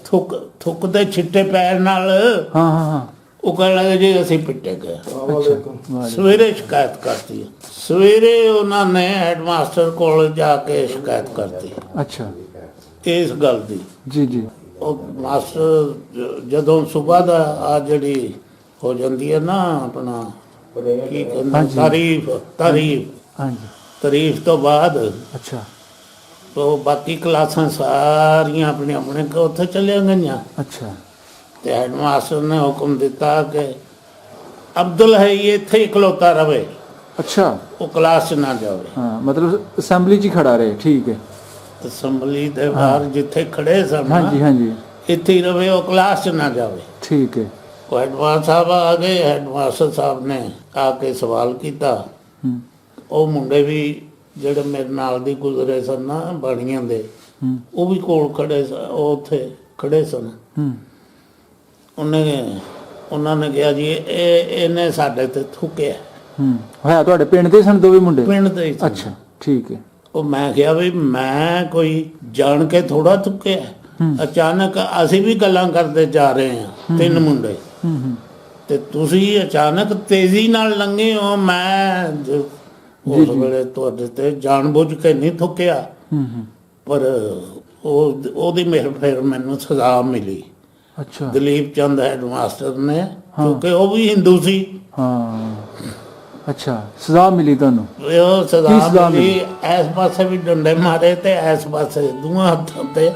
Speaker 1: ਥੁੱਕ ਦੇ ਛਿੱਟੇ ਪੈਰ ਨਾਲ
Speaker 2: ਹਾਂ ਹਾਂ ਹਾਂ।
Speaker 1: ਉਹ ਕਹਿਣ ਲੱਗੇ ਜੀ ਅਸੀਂ ਪਿੱਟੇ ਗਏ।
Speaker 2: ਅੱਛਾ।
Speaker 1: ਸਵੇਰੇ ਸ਼ਿਕਾਇਤ ਕਰਤੀ, ਸਵੇਰੇ ਉਹਨਾਂ ਨੇ ਹੈਡਮਾਸਟਰ ਕੋਲ ਜਾ ਕੇ ਸ਼ਿਕਾਇਤ ਕਰਤੀ
Speaker 2: ਅੱਛਾ।
Speaker 1: ਇਸ ਗੱਲ ਦੀ।
Speaker 2: ਜੀ ਜੀ।
Speaker 1: ਉਹ ਮਾਸਟਰ ਜਦੋਂ ਸਵੇਰ ਦਾ ਆ ਜਿਹੜੀ ਹੋ ਜਾਂਦੀ ਹੈ ਨਾ ਆਪਣਾ ਕੀ ਕਹਿੰਦੇ
Speaker 2: ਹਾਂਜੀ।
Speaker 1: ਤਾਰੀਫ
Speaker 2: ਹਾਂਜੀ।
Speaker 1: ਤਾਰੀਫ ਤੋਂ ਬਾਅਦ
Speaker 2: ਅੱਛਾ
Speaker 1: ਉਹ ਬਾਕੀ ਕਲਾਸਾਂ ਸਾਰੀਆਂ ਆਪਣੇ ਆਪਣੇ ਉੱਥੇ ਚਲੀਆਂ ਗਈਆਂ।
Speaker 2: ਅੱਛਾ।
Speaker 1: ਤੇ ਹੈਡਮਾਸਟਰ ਨੇ ਹੁਕਮ ਦਿੱਤਾ ਕਿ ਅਬਦੁਲ ਹੈ ਇੱਥੇ ਇਕਲੌਤਾ ਰਵੇ,
Speaker 2: ਅੱਛਾ।
Speaker 1: ਉਹ ਕਲਾਸ 'ਚ ਨਾ ਜਾਵੇ।
Speaker 2: ਹਾਂ ਮਤਲਬ ਅਸੈਂਬਲੀ 'ਚ ਹੀ ਖੜਾ ਰਹੇ। ਠੀਕ ਹੈ।
Speaker 1: ਅਸੈਂਬਲੀ ਦੇ ਬਾਹਰ ਜਿੱਥੇ ਖੜੇ ਸਨ ਨਾ,
Speaker 2: ਹਾਂਜੀ ਹਾਂਜੀ।
Speaker 1: ਇੱਥੇ ਹੀ ਰਵੇ, ਉਹ ਕਲਾਸ 'ਚ ਨਾ ਜਾਵੇ।
Speaker 2: ਠੀਕ ਹੈ।
Speaker 1: ਉਹ ਹੈਡਮਾਸਟਰ ਸਾਹਿਬ ਆ ਗਏ। ਹੈਡਮਾਸਟਰ ਸਾਹਿਬ ਨੇ ਆ ਕੇ ਸਵਾਲ ਕੀਤਾ।
Speaker 2: ਹੂੰ
Speaker 1: ਉਹ ਮੁੰਡੇ ਵੀ ਜਿਹੜੇ ਮੇਰੇ ਨਾਲ ਦੀ ਗੁਜ਼ਰੇ ਸਨ ਨਾ ਬਾਣੀਆਂ ਦੇ,
Speaker 2: ਹੂੰ
Speaker 1: ਉਹ ਵੀ ਕੋਲ ਖੜੇ ਸਨ, ਉਹ ਉੱਥੇ ਖੜੇ ਸਨ।
Speaker 2: ਹੂੰ।
Speaker 1: ਉਹਨਾਂ ਨੇ ਕਿਹਾ ਜੀ ਇਹਨੇ ਸਾਡੇ ਤੇ ਥੁੱਕਿਆ।
Speaker 2: ਹੂੰ ਹੋਇਆ ਤੁਹਾਡੇ ਪਿੰਡ ਦੇ ਸਨ ਦੋਵੇਂ ਮੁੰਡੇ?
Speaker 1: ਪਿੰਡ ਦੇ ਹੀ ਸਨ।
Speaker 2: ਅੱਛਾ ਠੀਕ ਹੈ।
Speaker 1: ਉਹ ਮੈਂ ਕਿਹਾ ਵੀ ਮੈਂ ਕੋਈ ਜਾਣ ਕੇ ਥੋੜਾ ਥੁੱਕਿਆ। ਅਚਾਨਕ ਅਸੀਂ ਵੀ ਗੱਲਾਂ ਕਰਦੇ ਜਾ ਰਹੇ ਹਾਂ 3 ਮੁੰਡੇ,
Speaker 2: ਹੂੰ ਹੂੰ।
Speaker 1: ਤੇ ਤੁਸੀਂ ਅਚਾਨਕ ਤੇਜ਼ੀ ਨਾਲ ਲੰਘੇ ਹੋ। ਮੈਂ ਉਸ ਵੇਲੇ ਤੁਹਾਡੇ ਤੇ ਜਾਣਬੁੱਝ ਕੇ ਨਹੀਂ ਥੁੱਕਿਆ,
Speaker 2: ਹੂੰ ਹੂੰ।
Speaker 1: ਪਰ ਉਹਦੀ ਫਿਰ ਮੈਨੂੰ ਸਜ਼ਾ ਮਿਲੀ।
Speaker 2: ਅੱਛਾ।
Speaker 1: ਦਲੀਪ ਚੰਦ ਹੈਡਮਾਸਟਰ ਨੇ, ਕਿਉਂਕਿ ਉਹ ਵੀ ਹਿੰਦੂ ਸੀ।
Speaker 2: ਹਾਂ। ਅੱਛਾ ਸਜ਼ਾ ਮਿਲੀ ਤੁਹਾਨੂੰ?
Speaker 1: ਉਹ ਸਜ਼ਾ ਮਿਲੀ। ਇਸ ਪਾਸੇ ਵੀ ਡੰਡੇ ਮਾਰੇ ਤੇ ਇਸ ਪਾਸੇ ਦੋਹਾਂ ਹੱਥਾਂ ਤੇ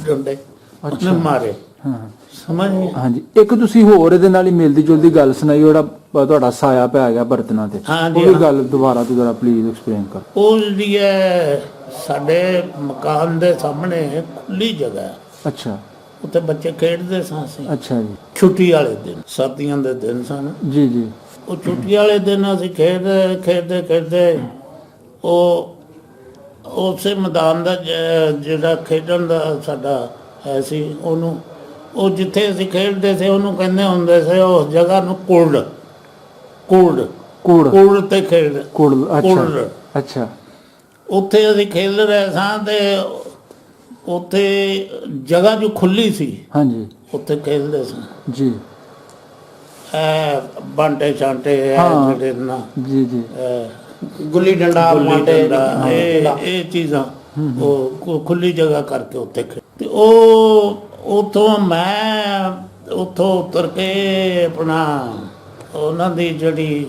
Speaker 1: ਡੰਡੇ ਉਹਨੇ ਮਾਰੇ।
Speaker 2: ਹਾਂ
Speaker 1: ਸਮਝ ਗਏ?
Speaker 2: ਹਾਂਜੀ। ਇੱਕ ਤੁਸੀਂ ਹੋਰ ਇਹਦੇ ਨਾਲ ਹੀ ਮਿਲਦੀ ਜੁਲਦੀ ਗੱਲ ਸੁਣਾਈ, ਜਿਹੜਾ ਤੁਹਾਡਾ ਸਾਇਆ ਪੈ ਗਿਆ ਬਰਤਨਾਂ ਤੇ।
Speaker 1: ਹਾਂਜੀ,
Speaker 2: ਉਹ ਵੀ ਗੱਲ ਦੁਬਾਰਾ ਤੋਂ ਜ਼ਰਾ ਪਲੀਜ਼ ਐਕਸਪਲੇਨ ਕਰ।
Speaker 1: ਉਹ ਜਿਹੜੀ ਹੈ ਸਾਡੇ ਮਕਾਨ ਦੇ ਸਾਹਮਣੇ ਖੁੱਲੀ ਜਗ੍ਹਾ ਹੈ।
Speaker 2: ਅੱਛਾ।
Speaker 1: ਉੱਥੇ ਬੱਚੇ ਖੇਡਦੇ ਸਾਂ ਅਸੀਂ।
Speaker 2: ਅੱਛਾ ਜੀ।
Speaker 1: ਛੁੱਟੀ ਵਾਲੇ ਦਿਨ, ਸਰਦੀਆਂ ਦੇ ਦਿਨ ਸਨ।
Speaker 2: ਜੀ ਜੀ।
Speaker 1: ਉਹ ਛੁੱਟੀ ਵਾਲੇ ਦਿਨ ਅਸੀਂ ਖੇਡਦੇ ਉਹ ਉਸੇ ਮੈਦਾਨ ਦਾ ਜਿਹੜਾ ਖੇਡਣ ਦਾ ਸਾਡਾ ਹੈ ਸੀ, ਉਹਨੂੰ ਉਹ ਜਿੱਥੇ ਅਸੀਂ ਖੇਡਦੇ ਸੀ ਉਹਨੂੰ ਕਹਿੰਦੇ ਹੁੰਦੇ ਸੀ ਉਸ ਜਗ੍ਹਾ ਨੂੰ ਕੁਰਡ ਤੇ ਖੇਡ ਕੁਰਡ।
Speaker 2: ਅੱਛਾ।
Speaker 1: ਉੱਥੇ ਅਸੀਂ ਖੇਡ ਰਹੇ ਸਾਂ ਤੇ ਉੱਥੇ ਜਗ੍ਹਾ ਜੋ ਖੁੱਲੀ ਸੀ,
Speaker 2: ਹਾਂਜੀ,
Speaker 1: ਉੱਥੇ ਖੇਡਦੇ ਸਾਂ
Speaker 2: ਜੀ।
Speaker 1: ਬਾਂਟੇ ਚਾਂਟੇ ਜਿਹੜੇ ਨਾ
Speaker 2: ਜੀ ਜੀ,
Speaker 3: ਗੁੱਲੀ ਡੰਡਾ
Speaker 1: ਇਹ ਚੀਜ਼ਾਂ ਉਹ ਖੁੱਲੀ ਜਗ੍ਹਾ ਕਰਕੇ ਉੱਥੇ ਤੇ ਉਹ ਉੱਥੋਂ ਉਤਰ ਕੇ ਆਪਣਾ ਉਹਨਾਂ ਦੀ ਜਿਹੜੀ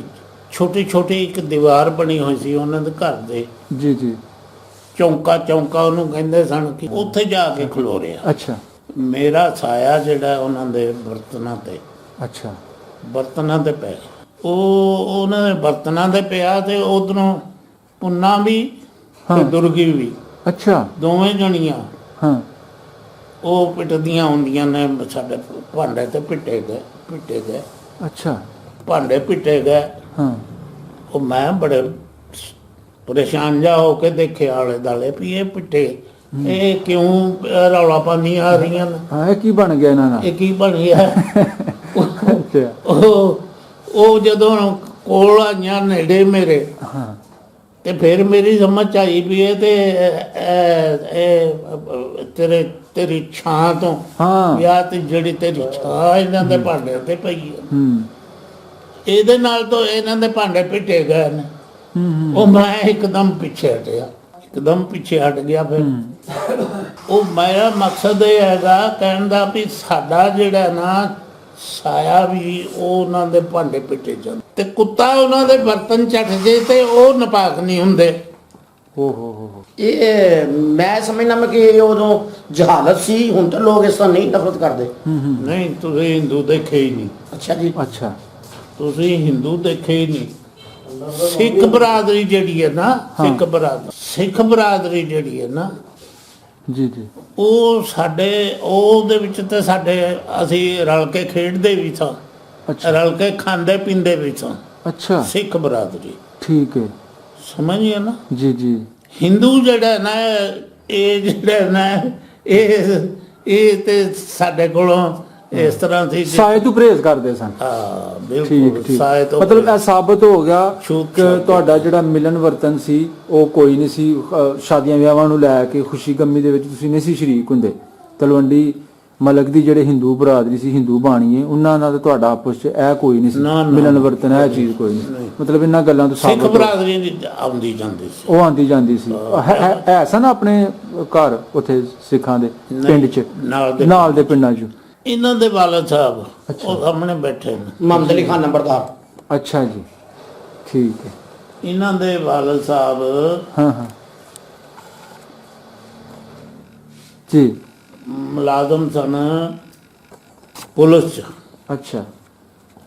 Speaker 1: ਛੋਟੀ ਇੱਕ ਦੀਵਾਰ ਬਣੀ ਹੋਈ ਸੀ ਉਹਨਾਂ ਦੇ ਘਰ ਦੇ,
Speaker 2: ਜੀ ਜੀ,
Speaker 1: ਚੌਂਕਾ ਉਹਨੂੰ ਕਹਿੰਦੇ ਸਨ, ਕਿ ਉੱਥੇ ਜਾ ਕੇ ਖਲੋ ਰਿਹਾ।
Speaker 2: ਅੱਛਾ।
Speaker 1: ਮੇਰਾ ਸਾਇਆ ਜਿਹੜਾ ਉਹਨਾਂ ਦੇ ਬਰਤਨਾਂ ਤੇ,
Speaker 2: ਅੱਛਾ,
Speaker 1: ਬਰਤਨਾਂ ਤੇ ਪੈ ਉਹਨਾਂ ਦੇ ਬਰਤਨਾਂ ਤੇ ਪਿਆ ਤੇ ਉਧਰੋਂ ਪੁੰਨਾ ਵੀ ਤੇ ਦੁਰਗੀ ਵੀ,
Speaker 2: ਅੱਛਾ,
Speaker 1: ਦੋਵੇਂ ਜਣੀਆਂ
Speaker 2: ਹਾਂ,
Speaker 1: ਉਹ ਪਿੱਟਦੀਆਂ ਹੁੰਦੀਆਂ ਨੇ ਸਾਡੇ ਭਾਂਡੇ ਤੇ ਪਿੱਟੇ ਗਏ।
Speaker 2: ਅੱਛਾ,
Speaker 1: ਭਾਂਡੇ ਪਿੱਟੇ ਗਏ।
Speaker 2: ਹਾਂ।
Speaker 1: ਉਹ ਮੈਂ ਬੜੇ ਪਰੇਸ਼ਾਨ ਜਾ ਹੋ ਕੇ ਦੇਖਿਆ ਆਲੇ ਦਾਲੇ ਵੀ ਇਹ ਪਿੱਟੇ ਇਹ ਕਿਉਂ ਰੌਲਾ ਪਾਉਂਦੀਆਂ ਆ ਰਹੀਆਂ ਨੇ,
Speaker 2: ਹਾਂ, ਇਹ ਕੀ ਬਣ ਗਿਆ ਇਹਨਾਂ ਦਾ,
Speaker 1: ਇਹ ਕੀ ਬਣ ਗਿਆ।
Speaker 2: ਅੱਛਾ।
Speaker 1: ਉਹ ਜਦੋਂ ਕੋਲ ਆਈਆਂ ਨੇੜੇ ਮੇਰੇ,
Speaker 2: ਹਾਂ,
Speaker 1: ਤੇ ਫਿਰ ਮੇਰੀ ਸਮਝ ਆਈ ਵੀ ਇਹ ਤੇ ਤੇਰੀ ਛਾਂ ਤੋਂ,
Speaker 2: ਹਾਂ,
Speaker 1: ਜਾਂ ਤੇ ਜਿਹੜੀ ਤੇਰੀ ਛਾਂ ਇਹਨਾਂ ਦੇ ਭਾਂਡੇ ਤੇ ਪਈ ਹੈ, ਇਹਦੇ ਨਾਲ ਤਾਂ ਇਹਨਾਂ ਦੇ ਭਾਂਡੇ ਪਿੱਟੇ ਗਏ ਨੇ। ਉਹ ਮੈਂ ਇੱਕਦਮ ਪਿੱਛੇ ਹਟ ਗਿਆ। ਫਿਰ ਉਹ ਮੇਰਾ ਮਕਸਦ ਇਹ ਹੈਗਾ ਕਹਿਣ ਦਾ ਵੀ ਸਾਡਾ ਜਿਹੜਾ ਨਾ ਸਾਇਆ ਵੀ ਉਹਨਾਂ ਦੇ ਭਾਂਡੇ ਪਿੱਟੇ ਜਾਂਦੇ, ਤੇ ਕੁੱਤਾ ਉਹਨਾਂ ਦੇ ਬਰਤਨ ਚੱਟ ਜੇ ਤੇ ਉਹ ਨਪਾਕ ਨਹੀਂ ਹੁੰਦੇ।
Speaker 2: ਹੋ
Speaker 3: ਇਹ ਮੈਂ ਸਮਝਣਾ ਮੈਂ ਕਿ ਇਹ ਉਦੋਂ ਜਹਾਲਤ ਸੀ, ਹੁਣ ਤਾਂ ਲੋਕ ਇਸ ਤਰ੍ਹਾਂ ਨਹੀਂ ਨਫ਼ਰਤ ਕਰਦੇ।
Speaker 1: ਨਹੀਂ, ਤੁਸੀਂ ਹਿੰਦੂ ਦੇਖੇ ਹੀ ਨਹੀਂ।
Speaker 3: ਅੱਛਾ ਜੀ।
Speaker 2: ਅੱਛਾ।
Speaker 1: ਤੁਸੀਂ ਹਿੰਦੂ ਦੇਖੇ ਹੀ ਨਹੀਂ। ਸਿੱਖ ਬਰਾਦਰੀ ਜਿਹੜੀ ਹੈ ਨਾ, ਸਿੱਖ ਬਰਾਦਰੀ ਜਿਹੜੀ ਹੈ ਨਾ,
Speaker 2: ਜੀ ਜੀ
Speaker 1: ਉਹ ਸਾਡੇ ਉਹਦੇ ਵਿੱਚ ਤੇ ਸਾਡੇ ਅਸੀਂ ਰਲ ਕੇ ਖੇਡਦੇ ਵੀ ਸਾਂ,
Speaker 2: ਅੱਛਾ
Speaker 1: ਰਲ ਕੇ ਖਾਂਦੇ ਪੀਂਦੇ ਵੀ ਸਾਂ।
Speaker 2: ਅੱਛਾ
Speaker 1: ਸਿੱਖ ਬਰਾਦਰੀ,
Speaker 2: ਠੀਕ ਹੈ
Speaker 1: ਸਮਝਿਏ ਨਾ।
Speaker 2: ਜੀ ਜੀ
Speaker 1: ਹਿੰਦੂ ਜਿਹੜਾ ਨਾ, ਇਹ ਜਿਹੜਾ ਨਾ ਇਹ ਤੇ ਸਾਡੇ ਕੋਲੋਂ ਇਸ ਤਰ੍ਹਾਂ ਸੀ
Speaker 2: ਸਾਏ ਤੋਂ ਪਰਹੇਜ਼ ਕਰਦੇ ਸਨ।
Speaker 1: ਹਾਂ
Speaker 2: ਠੀਕ
Speaker 1: ਬਿਲਕੁਲ
Speaker 2: ਠੀਕ
Speaker 1: ਸਾਏ ਤੋਂ
Speaker 2: ਮਤਲਬ ਇਹ ਸਾਬਤ ਹੋ ਗਿਆ
Speaker 1: ਛੂਤ
Speaker 2: ਕਿ ਤੁਹਾਡਾ ਜਿਹੜਾ ਮਿਲਨ ਵਰਤਨ ਸੀ ਉਹ ਕੋਈ ਨਹੀਂ ਸੀ। ਸ਼ਾਦੀਆਂ ਵਿਆਹਾਂ ਨੂੰ ਲੈ ਕੇ ਖੁਸ਼ੀ ਗਮੀ ਦੇ ਵਿੱਚ ਤੁਸੀਂ ਨਹੀਂ ਸੀ ਸ਼ਰੀਕ ਹੁੰਦੇ। ਤਲਵੰਡੀ ਮਲਕ ਦੀ ਜਿਹੜੇ ਹਿੰਦੂ ਬਰਾਦਰੀ ਸੀ, ਹਿੰਦੂ ਬਾਣੀਏ, ਉਹਨਾਂ ਨਾਲ ਤਾਂ ਤੁਹਾਡਾ ਆਪਸ 'ਚ ਇਹ ਕੋਈ ਨਹੀਂ ਸੀ,
Speaker 1: ਨਾ, ਨਾ।
Speaker 2: ਮਿਲਨ ਵਰਤਨ ਇਹ ਚੀਜ਼ ਕੋਈ ਨਹੀਂ। ਮਤਲਬ ਇਹਨਾਂ ਗੱਲਾਂ ਤੋਂ
Speaker 1: ਸਿੱਖ
Speaker 2: ਸਾਬਤ ਹੋ-
Speaker 1: ਬਰਾਦਰੀ ਦੀ ਆਉਂਦੀ ਜਾਂਦੀ ਸੀ।
Speaker 2: ਉਹ ਆਂਦੀ ਜਾਂਦੀ ਸੀ। ਹੈ ਸਨ ਆਪਣੇ ਘਰ ਉੱਥੇ ਸਿੱਖਾਂ ਦੇ ਪਿੰਡ 'ਚ, ਨਾਲ ਦੇ ਪਿੰਡਾਂ 'ਚ।
Speaker 1: ਇਹਨਾਂ ਦੇ ਵਾਲਦ ਸਾਹਿਬ ਉਹ ਸਾਹਮਣੇ ਬੈਠੇ ਨੇ,
Speaker 3: ਮੁਹੰਮਦ ਅਲੀ ਖਾਨ ਨੰਬਰਦਾਰ।
Speaker 2: ਅੱਛਾ ਜੀ, ਠੀਕ ਹੈ।
Speaker 1: ਇਹਨਾਂ ਦੇ ਵਾਲਦ ਸਾਹਿਬ
Speaker 2: ਹਾਂ ਹਾਂ ਜੀ,
Speaker 1: ਮੁਲਾਜ਼ਮ ਸਨ ਪੁਲਿਸ 'ਚ,
Speaker 2: ਅੱਛਾ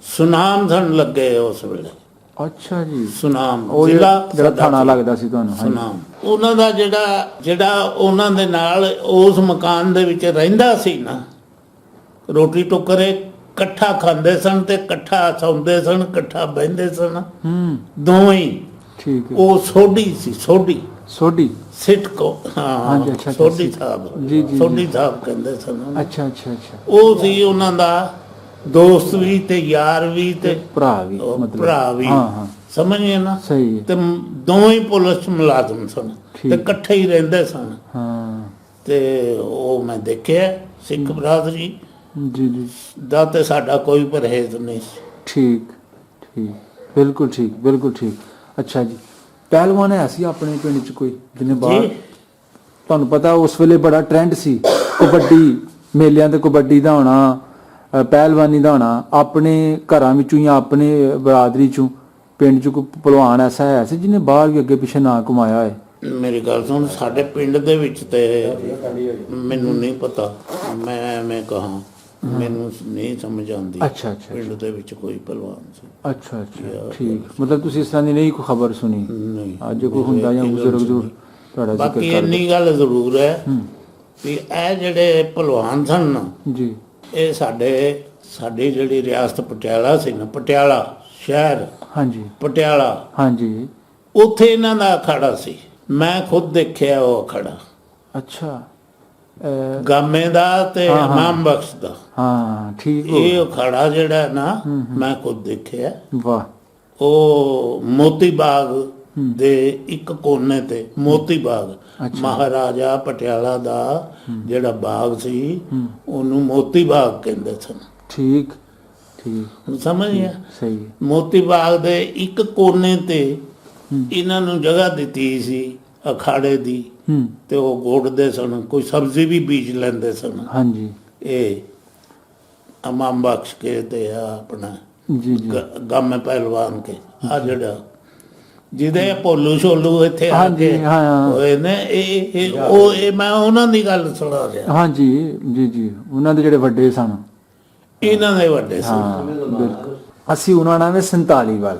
Speaker 1: ਸੁਨਾਮ ਸਨ ਲੱਗੇ ਉਸ ਵੇਲੇ।
Speaker 2: ਅੱਛਾ ਜੀ,
Speaker 1: ਸੁਨਾਮ
Speaker 2: ਉਹ
Speaker 1: ਜ਼ਿਲ੍ਹਾ
Speaker 2: ਜਿਹੜਾ
Speaker 1: ਸਾਡਾ
Speaker 2: ਥਾਣਾ
Speaker 1: ਸੀ।
Speaker 2: ਲੱਗਦਾ ਸੀ ਤੁਹਾਨੂੰ। ਹਾਂਜੀ।
Speaker 1: ਸੁਨਾਮ ਉਹਨਾਂ ਦਾ ਜਿਹੜਾ ਉਹਨਾਂ ਦੇ ਨਾਲ ਉਸ ਮਕਾਨ ਦੇ ਵਿੱਚ ਰਹਿੰਦਾ ਸੀ ਨਾ, ਰੋਟੀ ਟੁੱਕਰੇ ਇਕੱਠਾ ਖਾਂਦੇ ਸਨ ਤੇ ਇਕੱਠਾ ਸੌਂਦੇ ਸਨ, ਇਕੱਠਾ ਬਹਿੰਦੇ ਸਨ ਦੋਵੇਂ ਹੀ।
Speaker 2: ਠੀਕ ਹੈ।
Speaker 1: ਉਹ ਸੋਢੀ ਸੀ, ਸੋਢੀ
Speaker 2: ਸੋਢੀ।
Speaker 1: ਸਿੱਟ ਕੋ
Speaker 2: ਹਾਂਜੀ,
Speaker 1: ਹਾਂ
Speaker 2: ਅੱਛਾ,
Speaker 1: ਸੋਢੀ
Speaker 2: ਅੱਛਾ।
Speaker 1: ਸਾਹਿਬ,
Speaker 2: ਜੀ, ਜੀ,
Speaker 1: ਸੋਢੀ ਸਾਹਿਬ ਕਹਿੰਦੇ ਸਨ ਉਹਨੂੰ।
Speaker 2: ਅੱਛਾ ਅੱਛਾ ਅੱਛਾ,
Speaker 1: ਉਹ ਸੀ ਉਹਨਾਂ ਦਾ ਦੋਸਤ ਵੀ ਤੇ ਯਾਰ ਵੀ ਤੇ
Speaker 2: ਭਰਾ ਵੀ
Speaker 1: ਉਹ
Speaker 2: ਮਤਲਬ।
Speaker 1: ਭਰਾ ਵੀ,
Speaker 2: ਹਾਂ ਹਾਂ
Speaker 1: ਸਮਝਿਏ ਨਾ।
Speaker 2: ਸਹੀ ਹੈ।
Speaker 1: ਤੇ ਦੋਵੇਂ ਹੀ ਪੁਲਿਸ 'ਚ ਮੁਲਾਜ਼ਮ ਸਨ
Speaker 2: ਠੀਕ।
Speaker 1: ਤੇ ਇਕੱਠੇ ਹੀ ਰਹਿੰਦੇ ਸਨ।
Speaker 2: ਹਾਂ
Speaker 1: ਤੇ ਉਹ ਮੈਂ ਦੇਖਿਆ ਸਿੱਖ ਬਰਾਦਰੀ
Speaker 2: ਜੀ ਜੀ,
Speaker 1: ਦਾ ਤੇ ਸਾਡਾ ਕੋਈ ਪਰਹੇਜ਼ ਨਹੀਂ ਸੀ।
Speaker 2: ਠੀਕ ਠੀਕ, ਬਿਲਕੁਲ ਠੀਕ, ਬਿਲਕੁਲ ਠੀਕ। ਅੱਛਾ ਜੀ, ਪਹਿਲਵਾਨ ਹੈ ਸੀ ਆਪਣੇ ਪਿੰਡ 'ਚ ਕੋਈ ਜਿਹਨੇ ਬਾਹਰ? ਤੁਹਾਨੂੰ ਪਤਾ ਉਸ ਵੇਲੇ ਬੜਾ ਟ੍ਰੈਂਡ ਸੀ ਕਬੱਡੀ, ਮੇਲਿਆਂ ਤੇ ਕਬੱਡੀ ਦਾ ਹੋਣਾ, ਪਹਿਲਵਾਨੀ ਦਾ ਹੋਣਾ। ਆਪਣੇ ਘਰਾਂ ਵਿੱਚੋਂ ਜਾਂ ਆਪਣੇ ਬਰਾਦਰੀ 'ਚੋਂ ਪਿੰਡ 'ਚ ਕੋਈ ਪਹਿਲਵਾਨ ਐਸਾ ਹੈ ਸੀ ਜਿਹਨੇ ਬਾਹਰ ਵੀ ਅੱਗੇ ਪਿੱਛੇ ਨਾਂ ਕਮਾਇਆ ਹੈ?
Speaker 1: ਮੇਰੀ ਗੱਲ ਸੁਣ, ਸਾਡੇ ਪਿੰਡ ਦੇ ਵਿੱਚ ਤੇ ਮੈਨੂੰ ਨਹੀਂ ਪਤਾ, ਮੈਂ ਕਹਾਂ ਮੈਨੂੰ ਨਹੀਂ ਸਮਝ ਆਉਂਦੀ।
Speaker 2: ਅੱਛਾ ਅੱਛਾ
Speaker 1: ਪਿੰਡ ਦੇ ਵਿੱਚ ਕੋਈ ਪਹਿਲਵਾਨ ਸੀ?
Speaker 2: ਅੱਛਾ ਅੱਛਾ, ਠੀਕ। ਮਤਲਬ ਤੁਸੀਂ ਇਸ ਤਰ੍ਹਾਂ ਦੀ ਨਹੀਂ ਕੋਈ ਖਬਰ ਸੁਣੀ?
Speaker 1: ਨਹੀਂ।
Speaker 2: ਅੱਜ ਕੋਈ ਹੁੰਦਾ ਜਾਂ ਬਜ਼ੁਰਗ ਜ਼ਰੂਰ ਤੁਹਾਡਾ ਜ਼ਿਕਰ
Speaker 1: ਬਾਕੀ
Speaker 2: ਕਰਦੇ।
Speaker 1: ਇੰਨੀ ਗੱਲ ਜ਼ਰੂਰ ਹੈ ਵੀ ਇਹ ਜਿਹੜੇ ਪਹਿਲਵਾਨ ਸਨ ਨਾ,
Speaker 2: ਜੀ,
Speaker 1: ਇਹ ਸਾਡੀ ਜਿਹੜੀ ਰਿਆਸਤ ਪਟਿਆਲਾ ਸੀ ਨਾ, ਪਟਿਆਲਾ ਸ਼ਹਿਰ,
Speaker 2: ਹਾਂਜੀ
Speaker 1: ਪਟਿਆਲਾ,
Speaker 2: ਹਾਂਜੀ,
Speaker 1: ਉੱਥੇ ਇਹਨਾਂ ਦਾ ਅਖਾੜਾ ਸੀ। ਮੈਂ ਖੁਦ ਦੇਖਿਆ ਉਹ ਅਖਾੜਾ,
Speaker 2: ਅੱਛਾ।
Speaker 1: ਗਾਮੇ ਦਾ ਤੇ
Speaker 2: ਹਾਂ, ਹਾਂ।
Speaker 1: ਇਮਾਮ ਬਖਸ਼ ਦਾ।
Speaker 2: ਹਾਂ ਠੀਕ ਹੋ
Speaker 1: ਇਹ ਅਖਾੜਾ ਜਿਹੜਾ ਨਾ, ਮੈਂ ਖੁਦ ਦੇਖਿਆ।
Speaker 2: ਵਾਹ,
Speaker 1: ਉਹ ਮੋਤੀ ਬਾਗ ਦੇ ਇੱਕ ਕੋਨੇ ਤੇ, ਮੋਤੀ ਬਾਗ
Speaker 2: ਅੱਛਾ।
Speaker 1: ਮਹਾਰਾਜਾ ਪਟਿਆਲਾ ਦਾ ਜਿਹੜਾ ਬਾਗ ਸੀ ਉਹਨੂੰ ਮੋਤੀ ਬਾਗ ਕਹਿੰਦੇ ਸਨ।
Speaker 2: ਠੀਕ ਠੀਕ,
Speaker 1: ਸਮਝ ਗਿਆ?
Speaker 2: ਸਹੀ।
Speaker 1: ਮੋਤੀ ਬਾਗ ਦੇ ਇੱਕ ਕੋਨੇ ਤੇ ਇਹਨਾਂ ਨੂੰ ਜਗ੍ਹਾ ਦਿੱਤੀ ਸੀ ਅਖਾੜੇ ਦੀ, ਤੇ ਉਹ ਗੋਡਦੇ ਸਨ, ਕੋਈ ਸਬਜ਼ੀ ਵੀ ਬੀਜ ਲੈਂਦੇ ਸਨ।
Speaker 2: ਹਾਂਜੀ,
Speaker 1: ਇਹ ਇਮਾਮ ਬਖਸ਼ ਕੇ ਤੇ ਆ ਆਪਣਾ
Speaker 2: ਜੀ ਜੀ,
Speaker 1: ਗਾਮੇ ਪਹਿਲਵਾਨ ਕੇ ਆ ਜਿਹੜਾ ਜਿਹਦੇ ਭੋਲੂ ਛੋਲੂ ਇੱਥੇ ਆ
Speaker 2: ਹਾਂਜੀ,
Speaker 1: ਕੇ
Speaker 2: ਹਾਂ।
Speaker 1: ਹੋਏ ਨੇ, ਇਹ ਮੈਂ ਉਹਨਾਂ ਦੀ ਗੱਲ ਸੁਣਾ ਰਿਹਾ।
Speaker 2: ਹਾਂਜੀ ਜੀ ਜੀ, ਉਹਨਾਂ ਦੇ ਜਿਹੜੇ ਵੱਡੇ ਸਨ,
Speaker 1: ਇਹਨਾਂ ਦੇ ਵੱਡੇ ਸੀ।
Speaker 2: ਹਾਂ ਬਿਲਕੁਲ। ਅਸੀਂ 49-47 ਵੱਲ,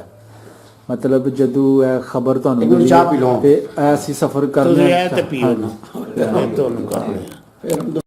Speaker 2: ਮਤਲਬ ਜਦੋਂ ਇਹ ਖਬਰ ਤੁਹਾਨੂੰ
Speaker 3: ਇੱਕ ਚਾਹ ਪੀ ਲਓ।
Speaker 2: ਤੇ ਅਸੀਂ ਸਫ਼ਰ
Speaker 1: ਤੁਸੀਂ
Speaker 2: ਕਰਨੇ
Speaker 1: ਇਹ ਤੇ ਪੀਓ ਨਾ, ਇਹ ਤੁਹਾਨੂੰ ਕਰ ਲਿਆ।